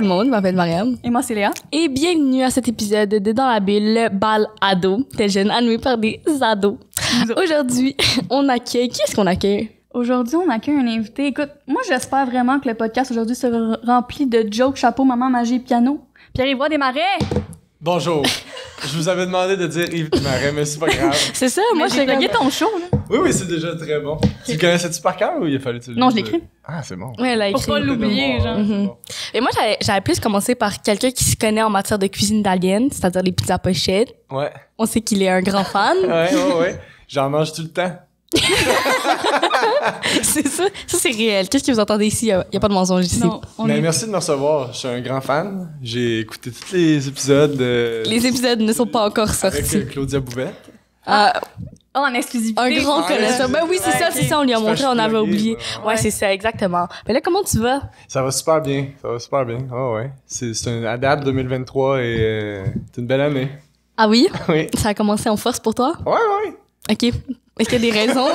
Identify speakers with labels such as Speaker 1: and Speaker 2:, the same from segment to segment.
Speaker 1: le monde, je m'appelle Mariam.
Speaker 2: Et moi, c'est Léa.
Speaker 1: Et bienvenue à cet épisode de Dans la bulle, le bal ado, tel jeune animé par des ados. Aujourd'hui, on accueille... Qui est-ce qu'on accueille?
Speaker 2: Aujourd'hui, on accueille un invité. Écoute, moi, j'espère vraiment que le podcast aujourd'hui sera rempli de jokes, chapeau, maman, magie, piano. Pierre-Yves Desmarais!
Speaker 3: Bonjour. Je vous avais demandé de dire Yves Desmarais, mais c'est pas grave.
Speaker 1: C'est ça,
Speaker 2: Moi, j'ai plugué ton show, là.
Speaker 3: Oui, c'est déjà très bon. Tu le connaissais-tu par cœur ou il a fallu que tu le
Speaker 2: Non,
Speaker 3: dises?
Speaker 2: je l'ai écrit.
Speaker 3: Ah, c'est bon.
Speaker 1: Ouais, elle a
Speaker 2: Pour
Speaker 1: écrit.
Speaker 2: pas l'oublier, genre.
Speaker 3: C'est bon.
Speaker 1: Et moi, j'avais plus commencé par quelqu'un qui se connaît en matière de cuisine italienne, c'est-à-dire les pizzas pochettes.
Speaker 3: Ouais.
Speaker 1: On sait qu'il est un grand fan.
Speaker 3: Ouais. J'en mange tout le temps.
Speaker 1: C'est ça. Ça, c'est réel. Qu'est-ce que vous entendez ici? Il n'y a pas de mensonge ici.
Speaker 2: Non, on
Speaker 3: Mais
Speaker 2: est...
Speaker 3: merci de me recevoir. Je suis un grand fan. J'ai écouté tous les épisodes
Speaker 1: Les épisodes ne sont pas encore
Speaker 3: avec
Speaker 1: sortis.
Speaker 3: Claudia Bouvet.
Speaker 2: Oh, en exclusivité.
Speaker 1: Un grand
Speaker 3: Ah,
Speaker 1: connaisseur. Ben oui, c'est
Speaker 2: ouais,
Speaker 1: ça,
Speaker 2: ok.
Speaker 1: c'est ça, on lui a
Speaker 3: Tu
Speaker 1: montré,
Speaker 3: fais
Speaker 1: on avait
Speaker 3: plugger,
Speaker 1: oublié.
Speaker 3: ouais.
Speaker 1: Ouais, c'est ça, exactement. Mais là, comment tu vas?
Speaker 3: Ça va super bien. Oh, ouais. C'est un ADAP 2023 et c'est une belle année.
Speaker 1: Ah oui?
Speaker 3: Oui.
Speaker 1: Ça a commencé en force pour toi?
Speaker 3: Ouais.
Speaker 1: OK. Est-ce qu'il y a des raisons?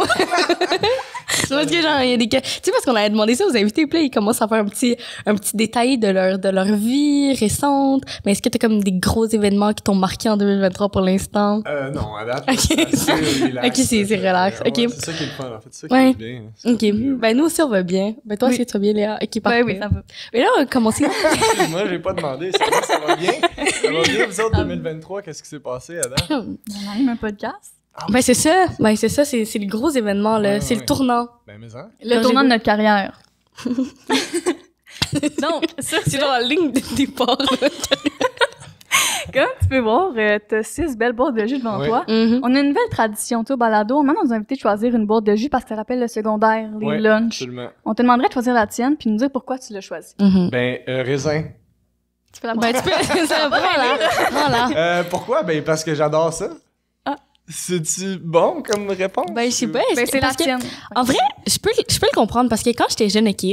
Speaker 1: Parce que genre, il y a des... Tu sais, parce qu'on avait demandé ça aux invités, puis là, ils commencent à faire un petit détail de leur vie récente. Mais est-ce que t'as comme des gros événements qui t'ont marqué en 2023 pour l'instant?
Speaker 3: Non, ADAP,
Speaker 1: Ok.
Speaker 3: c'est assez relax.
Speaker 1: Ok, c'est relax.
Speaker 3: Ouais,
Speaker 1: Ok.
Speaker 3: c'est ça qui est le fun, en fait. C'est ça qui
Speaker 1: Ouais.
Speaker 3: est bien.
Speaker 1: OK. Ben, nous aussi, on va bien. Ben, toi,
Speaker 2: Oui.
Speaker 1: est-ce que tu vas bien, Léa? OK, parfait.
Speaker 2: Ouais, oui, ça va.
Speaker 1: Mais là, on va commencer.
Speaker 3: Moi, j'ai pas demandé. Ça va bien? Ça va bien, vous autres, 2023? Qu'est-ce qui s'est passé, Adam?
Speaker 2: On anime un podcast.
Speaker 1: Ben, c'est ça. C'est le gros événement, là.
Speaker 3: Ouais,
Speaker 1: c'est
Speaker 3: ouais.
Speaker 1: le tournant.
Speaker 3: Ben, mais hein?
Speaker 2: Le tournant de notre carrière.
Speaker 1: Donc, c'est dans la ligne de départ, là.
Speaker 2: Comme tu peux voir, t'as 6 belles boîtes de jus devant
Speaker 3: Oui.
Speaker 2: toi.
Speaker 1: Mhm.
Speaker 2: On a une nouvelle tradition, toi, balado. On demande aux invités de choisir une boîte de jus parce que ça rappelle le secondaire, les
Speaker 3: Ouais,
Speaker 2: lunchs.
Speaker 3: Absolument.
Speaker 2: On te demanderait de choisir la tienne puis nous dire pourquoi tu l'as choisie.
Speaker 1: Mhm.
Speaker 3: Ben, raisin.
Speaker 2: Tu peux la
Speaker 1: Ben, tu peux... ça va, voilà.
Speaker 3: Pourquoi? Ben, parce que j'adore ça.
Speaker 2: Ah.
Speaker 3: C'est-tu bon comme réponse?
Speaker 1: Ben, je sais pas.
Speaker 2: Ben, c'est la
Speaker 1: parce que,
Speaker 2: tienne.
Speaker 1: en vrai, je peux le comprendre parce que quand j'étais jeune, OK,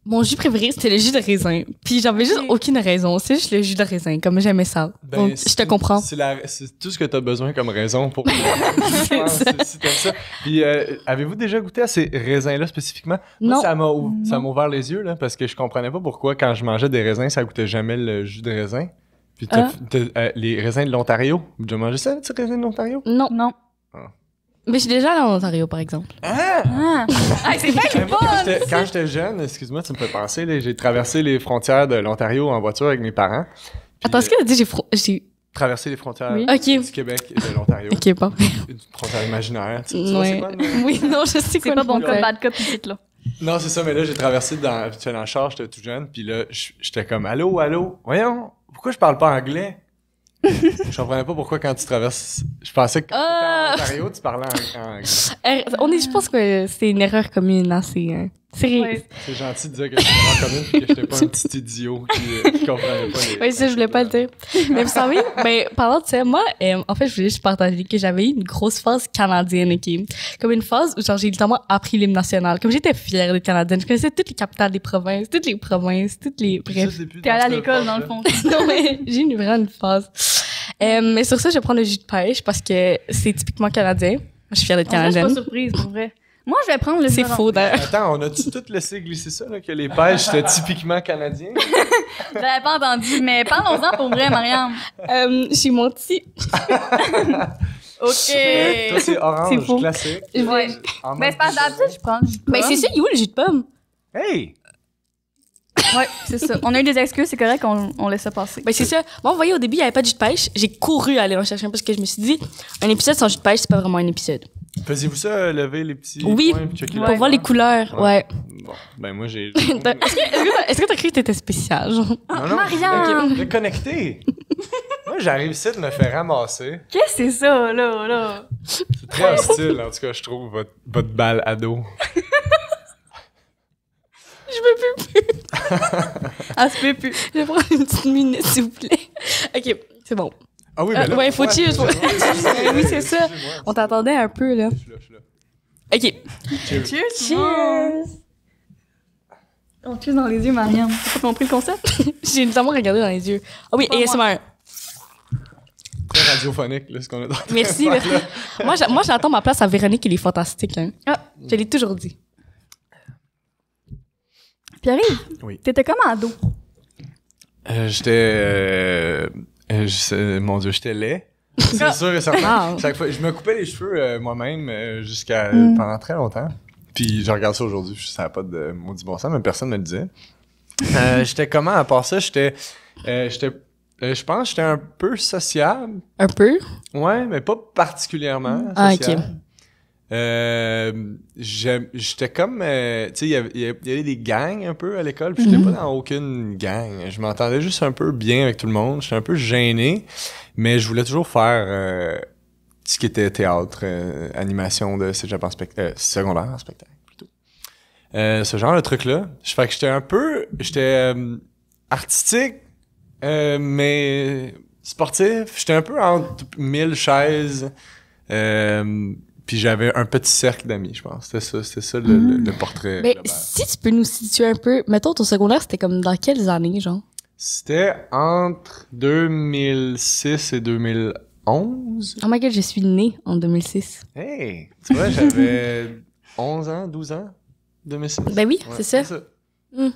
Speaker 1: mon jus préféré, c'était le jus de raisin. Puis j'avais juste
Speaker 2: Oui.
Speaker 1: aucune raison. C'est juste le jus de raisin, comme j'aimais ça.
Speaker 3: Ben,
Speaker 1: Donc, je te comprends.
Speaker 3: C'est tout ce que t'as besoin comme raison pour... Je pense, si t'aimes ça. Puis, avez-vous déjà goûté à ces raisins-là spécifiquement? Moi,
Speaker 1: Non.
Speaker 3: ça m'a ouvert les yeux, là, parce que je comprenais pas pourquoi, quand je mangeais des raisins, ça goûtait jamais le jus de raisin. Puis, t'as les raisins de l'Ontario. Vous avez déjà mangé ça, les raisins de l'Ontario?
Speaker 1: Non.
Speaker 2: Non.
Speaker 1: Mais je suis déjà allée en Ontario, par exemple.
Speaker 3: Ah!
Speaker 2: Ah, c'est bien
Speaker 3: Ben, moi,
Speaker 2: fun!
Speaker 3: quand j'étais jeune, excuse-moi, tu me fais penser, là, j'ai traversé les frontières de l'Ontario en voiture avec mes parents. Puis,
Speaker 1: Attends, est-ce que t'as dit j'ai...
Speaker 3: traversé les frontières
Speaker 2: Oui.
Speaker 1: OK.
Speaker 3: du Québec et de l'Ontario.
Speaker 1: OK, pas.
Speaker 3: Une frontière imaginaire. Tu vois, c'est
Speaker 1: Ouais.
Speaker 3: quoi,
Speaker 1: Oui, non, je sais
Speaker 2: C'est
Speaker 1: quoi
Speaker 2: pas
Speaker 1: le
Speaker 2: bon
Speaker 1: frontière.
Speaker 2: cop, bad cop, ici, là.
Speaker 3: Non, c'est ça, mais là, j'ai traversé j'étais dans le char, j'étais tout jeune, puis là, j'étais comme, allô, voyons, pourquoi je parle pas anglais? Je comprenais pas pourquoi quand tu traverses, je pensais que quand
Speaker 1: Ah!
Speaker 3: t'étais en Ontario, tu parlais en anglais.
Speaker 1: Je pense que c'est une erreur commune, hein, c'est
Speaker 2: Ouais.
Speaker 3: C'est gentil de dire que j'étais en commune puis que j'étais pas un petit idiot qui comprenait pas les...
Speaker 1: Oui, ça, je voulais pas le dire. Mais vous savez, parlant de ça, moi, en fait, je voulais juste partager que j'avais eu une grosse phase canadienne, OK? Comme une phase où, genre, j'ai littéralement appris l'hymne national. Comme j'étais fière d'être canadienne. Je connaissais toutes les capitales des provinces, toutes les provinces, bref.
Speaker 2: T'es allée à l'école, dans le fond.
Speaker 1: Non, mais j'ai eu vraiment une phase. Mais sur ça, je vais prendre le jus de pêche parce que c'est typiquement canadien. Je suis fière d'être
Speaker 2: En vrai, je suis pas
Speaker 1: canadienne.
Speaker 2: surprise, pour vrai. Moi, je vais prendre le
Speaker 1: C'est
Speaker 2: jus d'orange.
Speaker 1: faux, d'ailleurs.
Speaker 3: Attends, on a-tu tout laissé glisser ça, là, que les pêches, c'était typiquement canadien?
Speaker 2: Je l'avais pas entendu, mais parlons-en pour vrai, Mariam.
Speaker 1: J'ai menti.
Speaker 2: OK.
Speaker 3: Toi, c'est orange,
Speaker 1: C'est faux.
Speaker 3: classique.
Speaker 2: Ouais.
Speaker 3: En
Speaker 2: Ben,
Speaker 3: mode
Speaker 2: c'est pas d'habitude, je prends le jus de
Speaker 1: Mais
Speaker 2: pomme.
Speaker 1: c'est ça, il est où le jus de pomme?
Speaker 3: Hey!
Speaker 2: Ouais, c'est ça. On a eu des excuses, c'est correct, on laisse ça passer.
Speaker 1: Ben, c'est ça. Moi, vous voyez, au début, il n'y avait pas de jus de pêche. J'ai couru aller en chercher un parce que je me suis dit, un épisode sans jus de pêche, c'est pas vraiment un épisode.
Speaker 3: Faisiez-vous ça, lever les petits
Speaker 1: Oui,
Speaker 3: points puis checker
Speaker 1: Pour
Speaker 3: la
Speaker 1: voir les
Speaker 3: couleur?
Speaker 1: couleurs, ouais.
Speaker 3: Bon, ben moi, j'ai...
Speaker 1: Est-ce que t'as cru que t'étais spécial, genre?
Speaker 3: Non,
Speaker 2: Marianne!
Speaker 3: je connecté. Moi, j'arrive ici de me faire ramasser.
Speaker 2: Qu'est-ce que c'est ça, là?
Speaker 3: C'est très hostile, en tout cas, je trouve, votre balle ado.
Speaker 1: Je veux plus.
Speaker 2: Ah, se peut plus.
Speaker 1: Je vais prendre une petite minute, s'il vous plaît. OK, c'est bon.
Speaker 3: Ah oui, mais là...
Speaker 1: Ouais, faut
Speaker 3: pourquoi?
Speaker 1: cheers. Oui, c'est ça.
Speaker 3: Excusez-moi.
Speaker 1: On t'attendait un peu, là.
Speaker 3: Je suis là.
Speaker 1: OK.
Speaker 3: Cheers.
Speaker 2: Cheers!
Speaker 1: Cheers.
Speaker 2: On cheers dans les yeux, Mariam. T'as pas compris le concept?
Speaker 1: J'ai notamment regardé dans les yeux. Ah oui,
Speaker 2: Pas moi.
Speaker 1: ASMR.
Speaker 3: Très radiophonique, là, ce qu'on a dans
Speaker 1: Merci, merci. Moi, j'attends ma place à Véronique, elle est fantastique, hein.
Speaker 2: Ah.
Speaker 1: Je l'ai toujours dit.
Speaker 2: Pierre-Yves,
Speaker 3: Oui.
Speaker 2: t'étais comme ado.
Speaker 3: Mon Dieu, j'étais laid. C'est sûr et certain.
Speaker 1: Wow.
Speaker 3: Chaque fois, je me coupais les cheveux moi-même jusqu'à pendant très longtemps. Puis je regarde ça aujourd'hui, ça n'a pas de maudit bon sens, mais personne me le disait. J'étais comment à part ça? Je pense que j'étais un peu sociable.
Speaker 1: Un peu?
Speaker 3: Ouais, mais pas particulièrement
Speaker 1: Ah,
Speaker 3: sociable.
Speaker 1: ok.
Speaker 3: J'étais comme... tu sais, il y avait des gangs un peu à l'école, puis j'étais pas dans aucune gang. Je m'entendais juste un peu bien avec tout le monde. J'étais un peu gêné, mais je voulais toujours faire ce qui était théâtre, animation de cégep en secondaire en spectacle, plutôt. Ce genre de truc-là. Fait que j'étais artistique, mais sportif. J'étais un peu entre 1000 chaises. Puis j'avais un petit cercle d'amis, je pense. C'était ça le portrait
Speaker 1: Mais
Speaker 3: global.
Speaker 1: si tu peux nous situer un peu, mettons, ton secondaire, c'était comme dans quelles années, genre?
Speaker 3: C'était entre 2006 et 2011.
Speaker 1: Oh my god, je suis née en 2006.
Speaker 3: Hey! Tu vois, j'avais 11 ans, 12 ans, 2006.
Speaker 1: Ben oui,
Speaker 3: Ouais,
Speaker 1: c'est ça.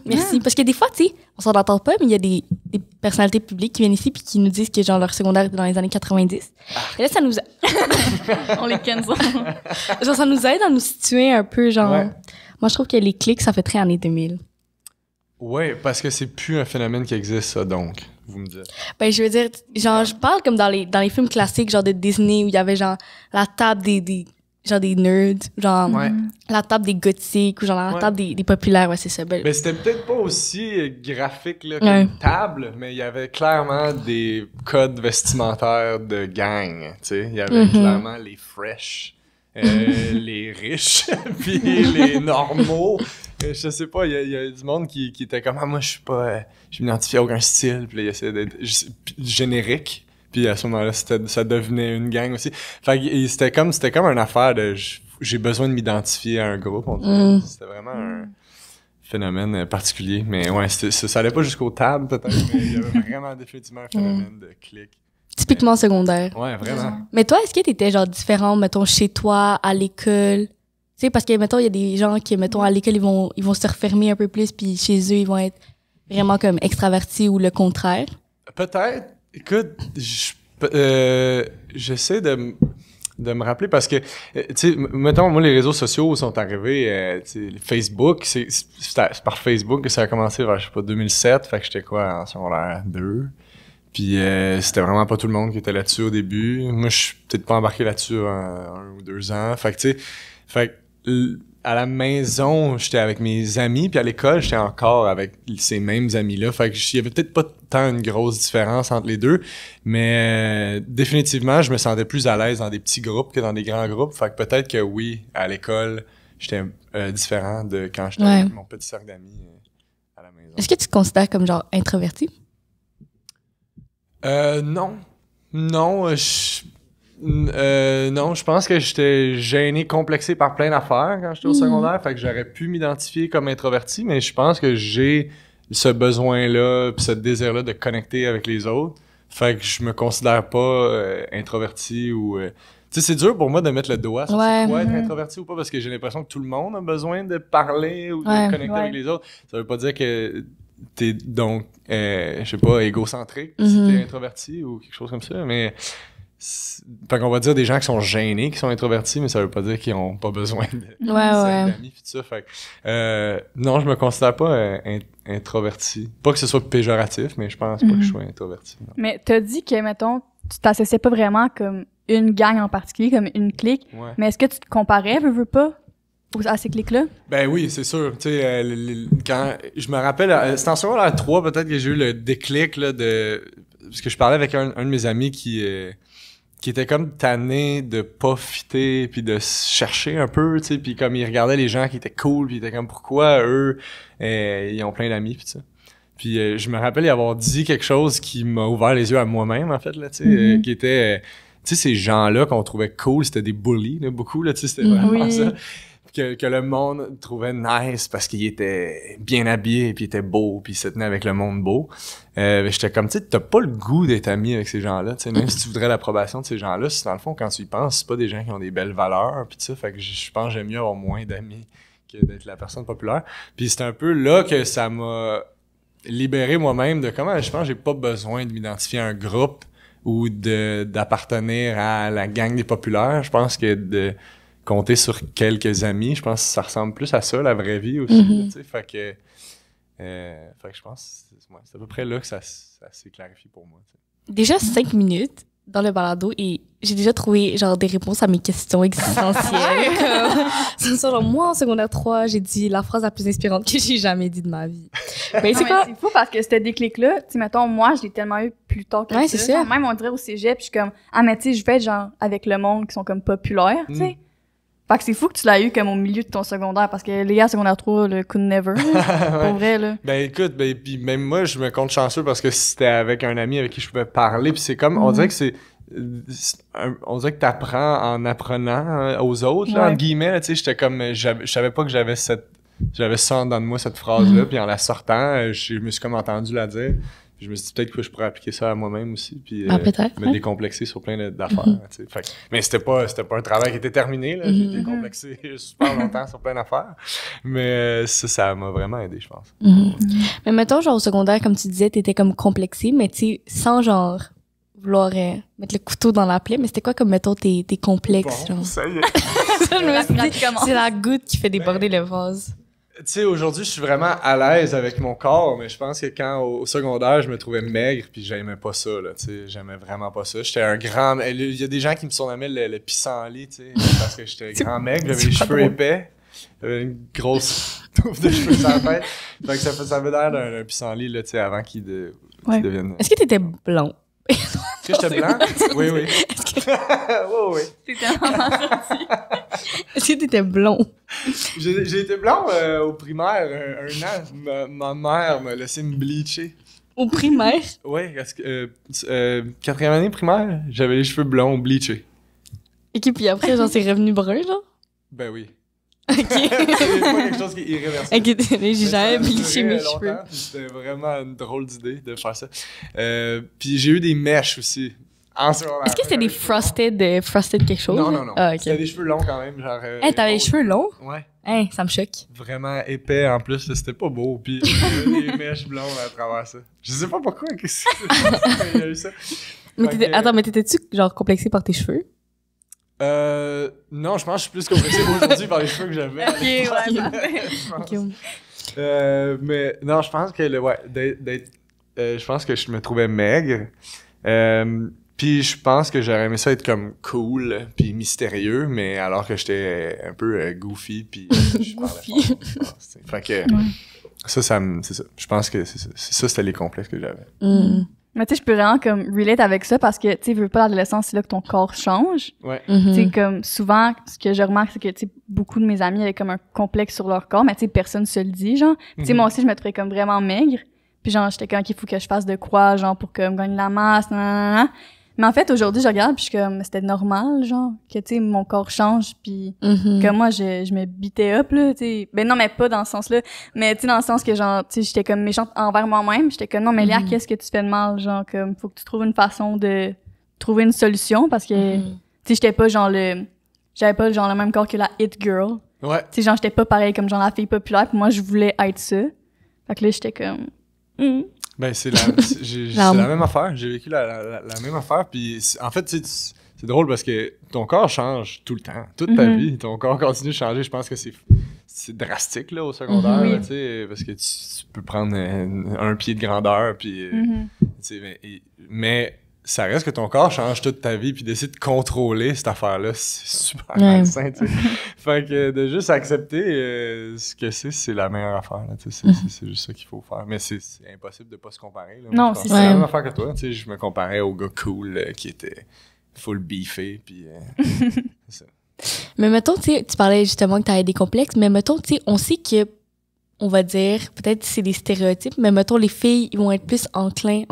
Speaker 1: Merci. Parce que des fois, tu sais, on s'en entend pas, mais il y a des personnalités publiques qui viennent ici puis qui nous disent que genre leur secondaire était dans les années 90. Et là, ça nous
Speaker 2: On les cancel.
Speaker 1: genre ça nous aide à nous situer un peu genre.
Speaker 3: Ouais.
Speaker 1: Moi, je trouve que les clics, ça fait très années 2000.
Speaker 3: Ouais, parce que c'est plus un phénomène qui existe, ça, donc, vous me dites.
Speaker 1: Ben, je veux dire, genre, je parle comme dans les films classiques, genre de Disney, où il y avait genre la table des nerds, genre
Speaker 3: Ouais.
Speaker 1: la table des gothiques, ou genre la
Speaker 3: Ouais.
Speaker 1: table des populaires, ouais, c'est ça. Ben,
Speaker 3: Ben, c'était peut-être pas aussi graphique là,
Speaker 1: Ouais.
Speaker 3: qu'une table, mais il y avait clairement des codes vestimentaires de gang. Tu sais, il y avait clairement les fresh, les riches, puis les normaux. Je sais pas, il y a du monde qui était comme moi, je suis pas, je m'identifiais à aucun style, puis là, il essayait d'être générique. Puis à ce moment-là, ça devenait une gang aussi. Fait que c'était comme une affaire de j'ai besoin de m'identifier à un groupe. On dirait. C'était vraiment un phénomène particulier. Mais ouais, ça allait pas jusqu'aux tables peut-être, mais il y avait vraiment définitivement un phénomène de clic.
Speaker 1: typiquement secondaire.
Speaker 3: Ouais, vraiment.
Speaker 1: Mais toi, est-ce que t'étais genre différent, mettons, chez toi, à l'école? Tu sais, parce que, mettons, il y a des gens qui, mettons, à l'école, ils vont se refermer un peu plus, puis chez eux, ils vont être vraiment comme extravertis ou le contraire.
Speaker 3: Peut-être. Écoute, j'essaie de me rappeler parce que, tu sais, mettons, moi, les réseaux sociaux sont arrivés, tu sais, Facebook, c'est par Facebook que ça a commencé vers, je sais pas, 2007, fait que j'étais quoi, en secondaire 2. Puis c'était vraiment pas tout le monde qui était là-dessus au début. Moi, je suis peut-être pas embarqué là-dessus un ou 2 ans. Fait que, tu sais, à la maison, j'étais avec mes amis, puis à l'école, j'étais encore avec ces mêmes amis-là. Fait que il y avait peut-être pas tant une grosse différence entre les deux, mais définitivement, je me sentais plus à l'aise dans des petits groupes que dans des grands groupes. Fait que peut-être que oui, à l'école, j'étais différent de quand j'étais avec mon petit cercle d'amis à la maison.
Speaker 1: Est-ce que tu te considères comme genre introverti?
Speaker 3: Non. Non, non, je pense que j'étais gêné, complexé par plein d'affaires quand j'étais au secondaire, fait que j'aurais pu m'identifier comme introverti, mais je pense que j'ai ce besoin-là, pis ce désir-là de connecter avec les autres, fait que je me considère pas introverti ou... tu sais, c'est dur pour moi de mettre le doigt sur c'est quoi être introverti ou pas, parce que j'ai l'impression que tout le monde a besoin de parler ou de connecter avec les autres. Ça veut pas dire que t'es donc, je sais pas, égocentrique si t'es introverti ou quelque chose comme ça, mais... Fait qu'on va dire des gens qui sont gênés, qui sont introvertis, mais ça veut pas dire qu'ils ont pas besoin d'amis pis tout ça. Fait que, non, je me considère pas introverti. Pas que ce soit péjoratif, mais je pense pas que je sois introverti. Non.
Speaker 2: Mais t'as dit que, mettons, tu t'associais pas vraiment comme une gang en particulier, comme une clique.
Speaker 3: Ouais.
Speaker 2: Mais est-ce que tu te comparais, veux pas, à ces cliques-là?
Speaker 3: Ben oui, c'est sûr. Tu sais, quand je me rappelle, c'était en secondaire 3 peut-être que j'ai eu le déclic là parce que je parlais avec un de mes amis qui était comme tanné de pas fitter puis de se chercher un peu, tu sais, puis comme il regardait les gens qui étaient cool, puis il était comme pourquoi eux ils ont plein d'amis puis ça. Puis je me rappelle y avoir dit quelque chose qui m'a ouvert les yeux à moi-même en fait là, tu sais, qui était tu sais ces gens-là qu'on trouvait cool, c'était des bullies là, beaucoup là, tu sais, c'était vraiment ça. Que le monde trouvait nice parce qu'il était bien habillé, puis il était beau, puis il se tenait avec le monde beau. J'étais comme, tu sais, t'as pas le goût d'être ami avec ces gens-là, tu sais, même si tu voudrais l'approbation de ces gens-là, dans le fond, quand tu y penses, c'est pas des gens qui ont des belles valeurs, puis ça, fait que je pense que j'aime mieux avoir moins d'amis que d'être la personne populaire. Puis c'est un peu là que ça m'a libéré moi-même de comment je pense que j'ai pas besoin de m'identifier à un groupe ou d'appartenir à la gang des populaires. Je pense que de compter sur quelques amis, je pense que ça ressemble plus à ça, la vraie vie aussi. Tu sais, fait que je pense que c'est à peu près là que ça s'est clarifié pour moi. Tu sais.
Speaker 1: Déjà 5 minutes dans le balado et j'ai déjà trouvé genre des réponses à mes questions existentielles. Comme, genre, moi, en secondaire 3, j'ai dit la phrase la plus inspirante que j'ai jamais dit de ma vie. Mais c'est quoi?
Speaker 2: C'est fou parce que ce déclic-là, tu sais, mettons, moi, je l'ai tellement eu plus tard que
Speaker 1: Ouais,
Speaker 2: ça.
Speaker 1: c'est ça.
Speaker 2: Même, on dirait au cégep, puis je suis comme, ah, mais tu sais, je vais être genre avec le monde qui sont comme populaires, tu sais. Fait que c'est fou que tu l'as eu comme au milieu de ton secondaire parce que les gars, secondaire 3, le could never. Pour vrai, là.
Speaker 3: Ben écoute, puis même moi, je me compte chanceux parce que c'était avec un ami avec qui je pouvais parler, puis c'est comme, on dirait que on dirait que t'apprends en apprenant aux autres, là, entre guillemets, là, tu sais, j'étais comme, je savais pas que j'avais ça en dedans de moi, cette phrase-là, puis en la sortant, je me suis comme entendu la dire. Je me suis dit peut-être que je pourrais appliquer ça à moi-même aussi, puis me décomplexer sur plein d'affaires. Tu sais. Mais c'était pas un travail qui était terminé. Là. J'ai décomplexé super longtemps sur plein d'affaires. Mais ça m'a vraiment aidé, je pense.
Speaker 1: Mais mettons, genre au secondaire, comme tu disais, t'étais comme complexé, mais tu sais, sans genre vouloir mettre le couteau dans la plaie, mais c'était quoi comme, mettons, tes complexes?
Speaker 3: Bon,
Speaker 1: genre?
Speaker 3: ça y est.
Speaker 1: Je me suis dit, c'est la goutte qui fait déborder le vase.
Speaker 3: Tu sais, aujourd'hui, je suis vraiment à l'aise avec mon corps, mais je pense que quand au secondaire, je me trouvais maigre, puis j'aimais pas ça, là, tu sais, j'aimais vraiment pas ça. J'étais un grand... Il y a des gens qui me surnommaient le pissenlit, tu sais, parce que j'étais grand maigre, j'avais les cheveux épais, j'avais une grosse touffe de cheveux sur la tête. Fait que ça avait l'air d'un pissenlit, là, tu sais, avant qu'il devienne...
Speaker 1: Est-ce que t'étais blond?
Speaker 3: Est-ce que j'étais blanc? Oui. Oui.
Speaker 2: C'est tellement sorti.
Speaker 1: Est-ce que t'étais blond?
Speaker 3: J'ai été blond au primaire un an. Ma mère m'a laissé me bleacher.
Speaker 1: Au primaire?
Speaker 3: Oui, parce que 4e année primaire, j'avais les cheveux blonds bleachés.
Speaker 1: Ok, puis après, genre, c'est revenu brun, genre?
Speaker 3: Ben oui.
Speaker 1: Ok.
Speaker 3: C'est pas quelque chose qui est irréversible.
Speaker 1: Ok, j'ai jamais bleaché mes cheveux.
Speaker 3: C'était vraiment une drôle d'idée de faire ça. Puis j'ai eu des mèches aussi.
Speaker 1: Est-ce que c'était des frosted quelque chose?
Speaker 3: Non.
Speaker 1: Ah, ok.
Speaker 3: C'était des cheveux longs quand même. Genre,
Speaker 1: Hey, t'avais les cheveux longs?
Speaker 3: Ouais.
Speaker 1: Hey, ça me choque.
Speaker 3: Vraiment épais en plus, c'était pas beau. Puis j'avais des mèches blondes à travers ça. Je sais pas pourquoi, qu'est-ce qu'il y a eu ça.
Speaker 1: Attends, mais t'étais-tu genre complexé par tes cheveux?
Speaker 3: Non, je pense que je suis plus complexé aujourd'hui par les cheveux que j'avais.
Speaker 2: Ok, ouais,
Speaker 1: Ok.
Speaker 3: Mais non, je pense que je pense que je me trouvais maigre. Puis je pense que j'aurais aimé ça être comme cool puis mystérieux, mais alors que j'étais un peu goofy puis je parlais fort, je pense, fait que c'est ça. Je pense que c'est ça, c'était les complexes que j'avais.
Speaker 2: Mais tu sais, je peux vraiment comme relate avec ça parce que, tu sais, veux pas l'adolescence, c'est là que ton corps change.
Speaker 3: Ouais.
Speaker 2: Tu sais, comme souvent, ce que je remarque, c'est que, tu sais, beaucoup de mes amis avaient comme un complexe sur leur corps, mais tu sais, personne se le dit, genre. Tu sais, moi aussi, je me trouvais comme vraiment maigre. Puis genre, j'étais comme, il faut que je fasse de quoi, genre, pour que me gagne de la masse, nanana. Mais en fait, aujourd'hui, je regarde, puis je suis comme, c'était normal, genre, que, tu sais, mon corps change, puis que moi, je me bitais up, là, tu sais. Ben non, mais pas dans ce sens-là. Mais, tu sais, dans le sens que, genre, tu sais, j'étais comme méchante envers moi-même. J'étais comme, non, mais Léa, qu'est-ce que tu fais de mal? Genre, comme, faut que tu trouves une façon de trouver une solution, parce que, tu sais, j'étais pas, genre, j'avais pas, genre, le même corps que la hit girl.
Speaker 3: Ouais.
Speaker 2: Tu sais, genre, j'étais pas pareil comme, genre, la fille populaire, puis moi, je voulais être ça. Fait que là, j'étais comme...
Speaker 3: Ben, c'est la même affaire. J'ai vécu la même affaire. Puis, en fait, c'est drôle parce que ton corps change tout le temps. Toute ta vie, ton corps continue de changer. Je pense que c'est drastique, là, au secondaire, là, tu sais, parce que tu peux prendre un pied de grandeur, puis... tu sais, mais ça reste que ton corps change toute ta vie, puis d'essayer de contrôler cette affaire-là, c'est super malsain, tu sais. Fait que de juste accepter ce que c'est la meilleure affaire, là, tu sais, c'est juste ça qu'il faut faire. Mais c'est impossible de pas se comparer, là.
Speaker 2: Non,
Speaker 3: c'est la même affaire que toi, tu sais, je me comparais au gars cool qui était full beefé, puis c'est ça.
Speaker 1: Mais mettons, tu sais, tu parlais justement que t'avais des complexes, mais mettons, tu sais, on sait que, on va dire, peut-être c'est des stéréotypes, mais mettons, les filles, ils vont être plus enclines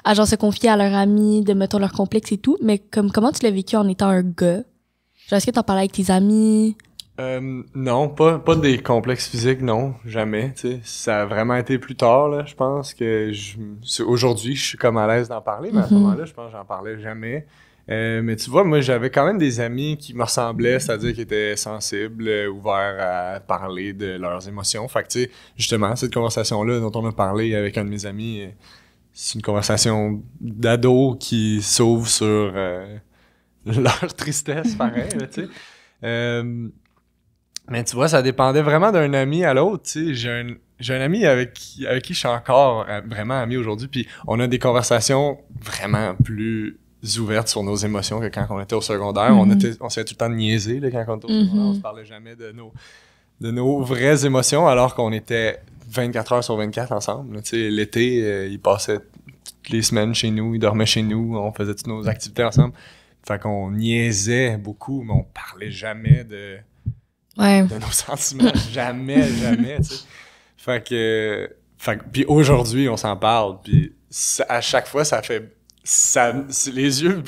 Speaker 1: à genre se confier à leurs amis, de mettons leurs complexes et tout, mais comment tu l'as vécu en étant un gars? Genre, est-ce que t'en parlais avec tes amis?
Speaker 3: Non, pas des complexes physiques, non, jamais, tu sais. Ça a vraiment été plus tard, là, je pense que aujourd'hui, je suis comme à l'aise d'en parler, mais à ce moment-là, je pense que j'en parlais jamais. Mais tu vois, moi, j'avais quand même des amis qui me ressemblaient, c'est-à-dire qui étaient sensibles, ouverts à parler de leurs émotions. Fait que, tu sais, justement, cette conversation-là dont on a parlé avec un de mes amis, c'est une conversation d'ados qui s'ouvre sur leur tristesse, pareil, là, tu sais. Mais tu vois, ça dépendait vraiment d'un ami à l'autre, tu sais. J'ai un ami avec qui je suis encore vraiment ami aujourd'hui, puis on a des conversations vraiment plus ouvertes sur nos émotions que quand on était au secondaire. On s'est tout le temps niaisé là, quand on était au secondaire. On se parlait jamais de nos vraies émotions, alors qu'on était 24 heures sur 24 ensemble. Tu sais, l'été, il passait toutes les semaines chez nous, il dormait chez nous, on faisait toutes nos activités ensemble. Fait qu'on niaisait beaucoup, mais on parlait jamais de nos sentiments. jamais, tu sais. Fait que puis aujourd'hui, on s'en parle, puis à chaque fois, ça fait...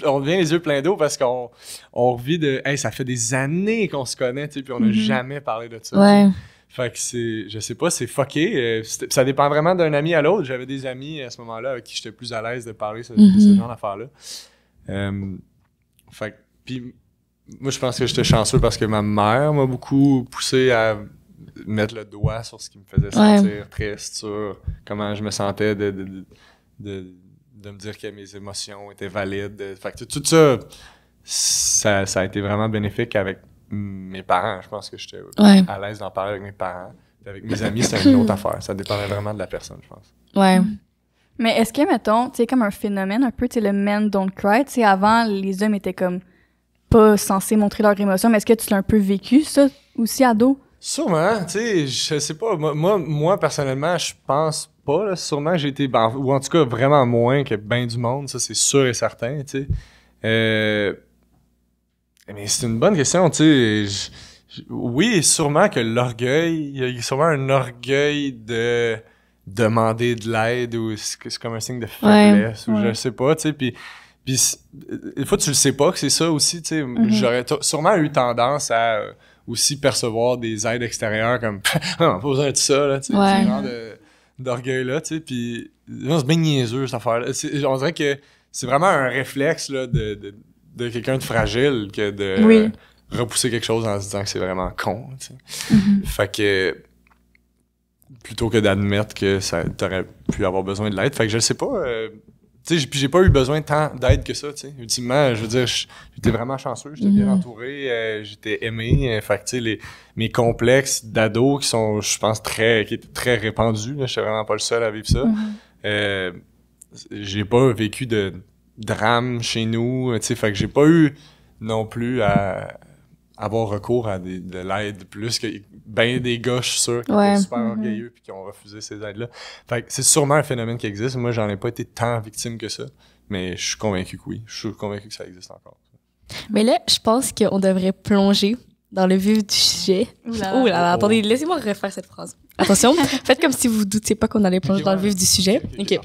Speaker 3: on devient les yeux pleins d'eau parce qu'on revit de « Hey, ça fait des années qu'on se connaît, tu sais, puis on n'a jamais parlé de ça. » Fait que je sais pas, c'est fucké. Ça dépend vraiment d'un ami à l'autre. J'avais des amis à ce moment-là avec qui j'étais plus à l'aise de parler de ce genre d'affaires-là. Fait que, puis moi, je pense que j'étais chanceux parce que ma mère m'a beaucoup poussé à mettre le doigt sur ce qui me faisait sentir triste, sur comment je me sentais de me dire que mes émotions étaient valides. Fait que tout ça a été vraiment bénéfique avec mes parents. Je pense que j'étais à l'aise d'en parler avec mes parents. Puis avec mes amis, c'était une autre affaire. Ça dépendait vraiment de la personne, je pense.
Speaker 2: Ouais. Mais est-ce que, mettons, tu sais, comme un phénomène un peu, tu sais, le men don't cry, tu sais, avant, les hommes étaient comme pas censés montrer leurs émotions, mais est-ce que tu l'as un peu vécu, ça, aussi, ado?
Speaker 3: Sûrement, tu sais, je sais pas. Moi, personnellement, je pense pas, là. Sûrement, j'ai été, ou en tout cas, vraiment moins que ben du monde, ça, c'est sûr et certain, tu sais. Mais c'est une bonne question, tu sais. Oui, sûrement que l'orgueil, il y a sûrement un orgueil de demander de l'aide ou c'est comme un signe de faiblesse ou je sais pas, tu sais. Puis des fois, tu le sais pas que c'est ça aussi, tu sais. J'aurais sûrement eu tendance à aussi percevoir des aides extérieures comme pas besoin de ça, là, tu sais, ce genre d'orgueil-là, tu sais. Puis c'est bien niaiseux, cette affaire-là. On dirait que c'est vraiment un réflexe là, de quelqu'un de fragile que de repousser quelque chose en se disant que c'est vraiment con, tu sais. Fait que plutôt que d'admettre que t'aurais pu avoir besoin de l'aide. Fait que je le sais pas. Tu sais, puis j'ai pas eu besoin tant d'aide que ça, tu sais. Ultimement, je veux dire, j'étais vraiment chanceux, j'étais bien entouré, j'étais aimé. Fait que, tu sais, mes complexes d'ado qui sont, je pense, qui étaient très répandus, là, j'étais vraiment pas le seul à vivre ça. J'ai pas vécu de drame chez nous, tu sais, fait que j'ai pas eu non plus à avoir recours à de l'aide plus que ben des gars, je suis sûr, qui étaient super orgueilleux puis qui ont refusé ces aides-là. Fait que c'est sûrement un phénomène qui existe. Moi, j'en ai pas été tant victime que ça, mais je suis convaincu que oui. Je suis convaincu que ça existe encore.
Speaker 1: Mais là, je pense qu'on devrait plonger dans le vif du sujet. Ouh là là, attendez, laissez-moi refaire cette phrase. Attention, faites comme si vous doutiez pas qu'on allait plonger dans le vif du sujet. OK.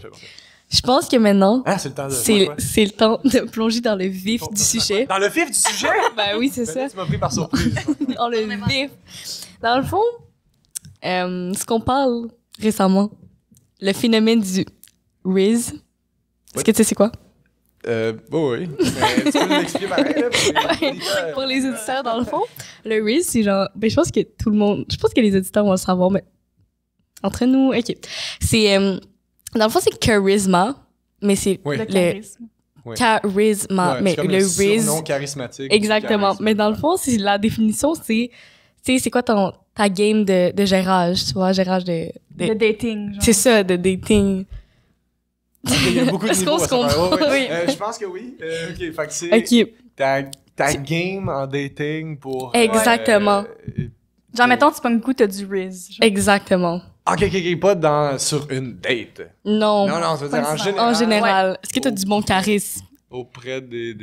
Speaker 1: Je pense que maintenant,
Speaker 3: c'est le temps de
Speaker 1: c'est le temps de plonger dans le vif du sujet.
Speaker 3: Dans le vif du sujet?
Speaker 1: Ben oui, c'est ça.
Speaker 3: Là, tu m'as pris par surprise.
Speaker 1: Dans le vif. Dans le fond, ce qu'on parle récemment, le phénomène du Riz. Est-ce que tu sais c'est quoi?
Speaker 3: Oui. Mais tu peux nous l'expliquer pareil, là?
Speaker 1: Pour les auditeurs, dans le fond, le Riz, c'est genre... Ben, je pense que tout le monde... Je pense que les auditeurs vont le savoir, mais... Entre nous... OK. C'est... dans le fond, c'est charisma, mais c'est
Speaker 2: le charisme.
Speaker 1: Charisma,
Speaker 3: ouais,
Speaker 1: mais
Speaker 3: comme
Speaker 1: le Riz...
Speaker 3: surnom charismatique.
Speaker 1: Exactement. Mais dans le fond, c'est la définition, c'est... Tu sais, c'est quoi ta game de gérage, tu vois, gérage de
Speaker 2: dating, genre.
Speaker 1: C'est ça, de dating.
Speaker 3: Il y a beaucoup de
Speaker 1: Est-ce qu'on
Speaker 3: niveaux
Speaker 1: se comprend?
Speaker 3: oui. Je pense que oui. OK, fait que c'est ta game en dating pour...
Speaker 1: Exactement.
Speaker 2: Genre, mettons, tu pognes le coup, t'as du Riz. Genre.
Speaker 1: Exactement.
Speaker 3: OK, pas sur une date.
Speaker 1: Non,
Speaker 3: ça veut dire en général.
Speaker 1: En général. Est-ce que t'as du bon charisme?
Speaker 3: Auprès des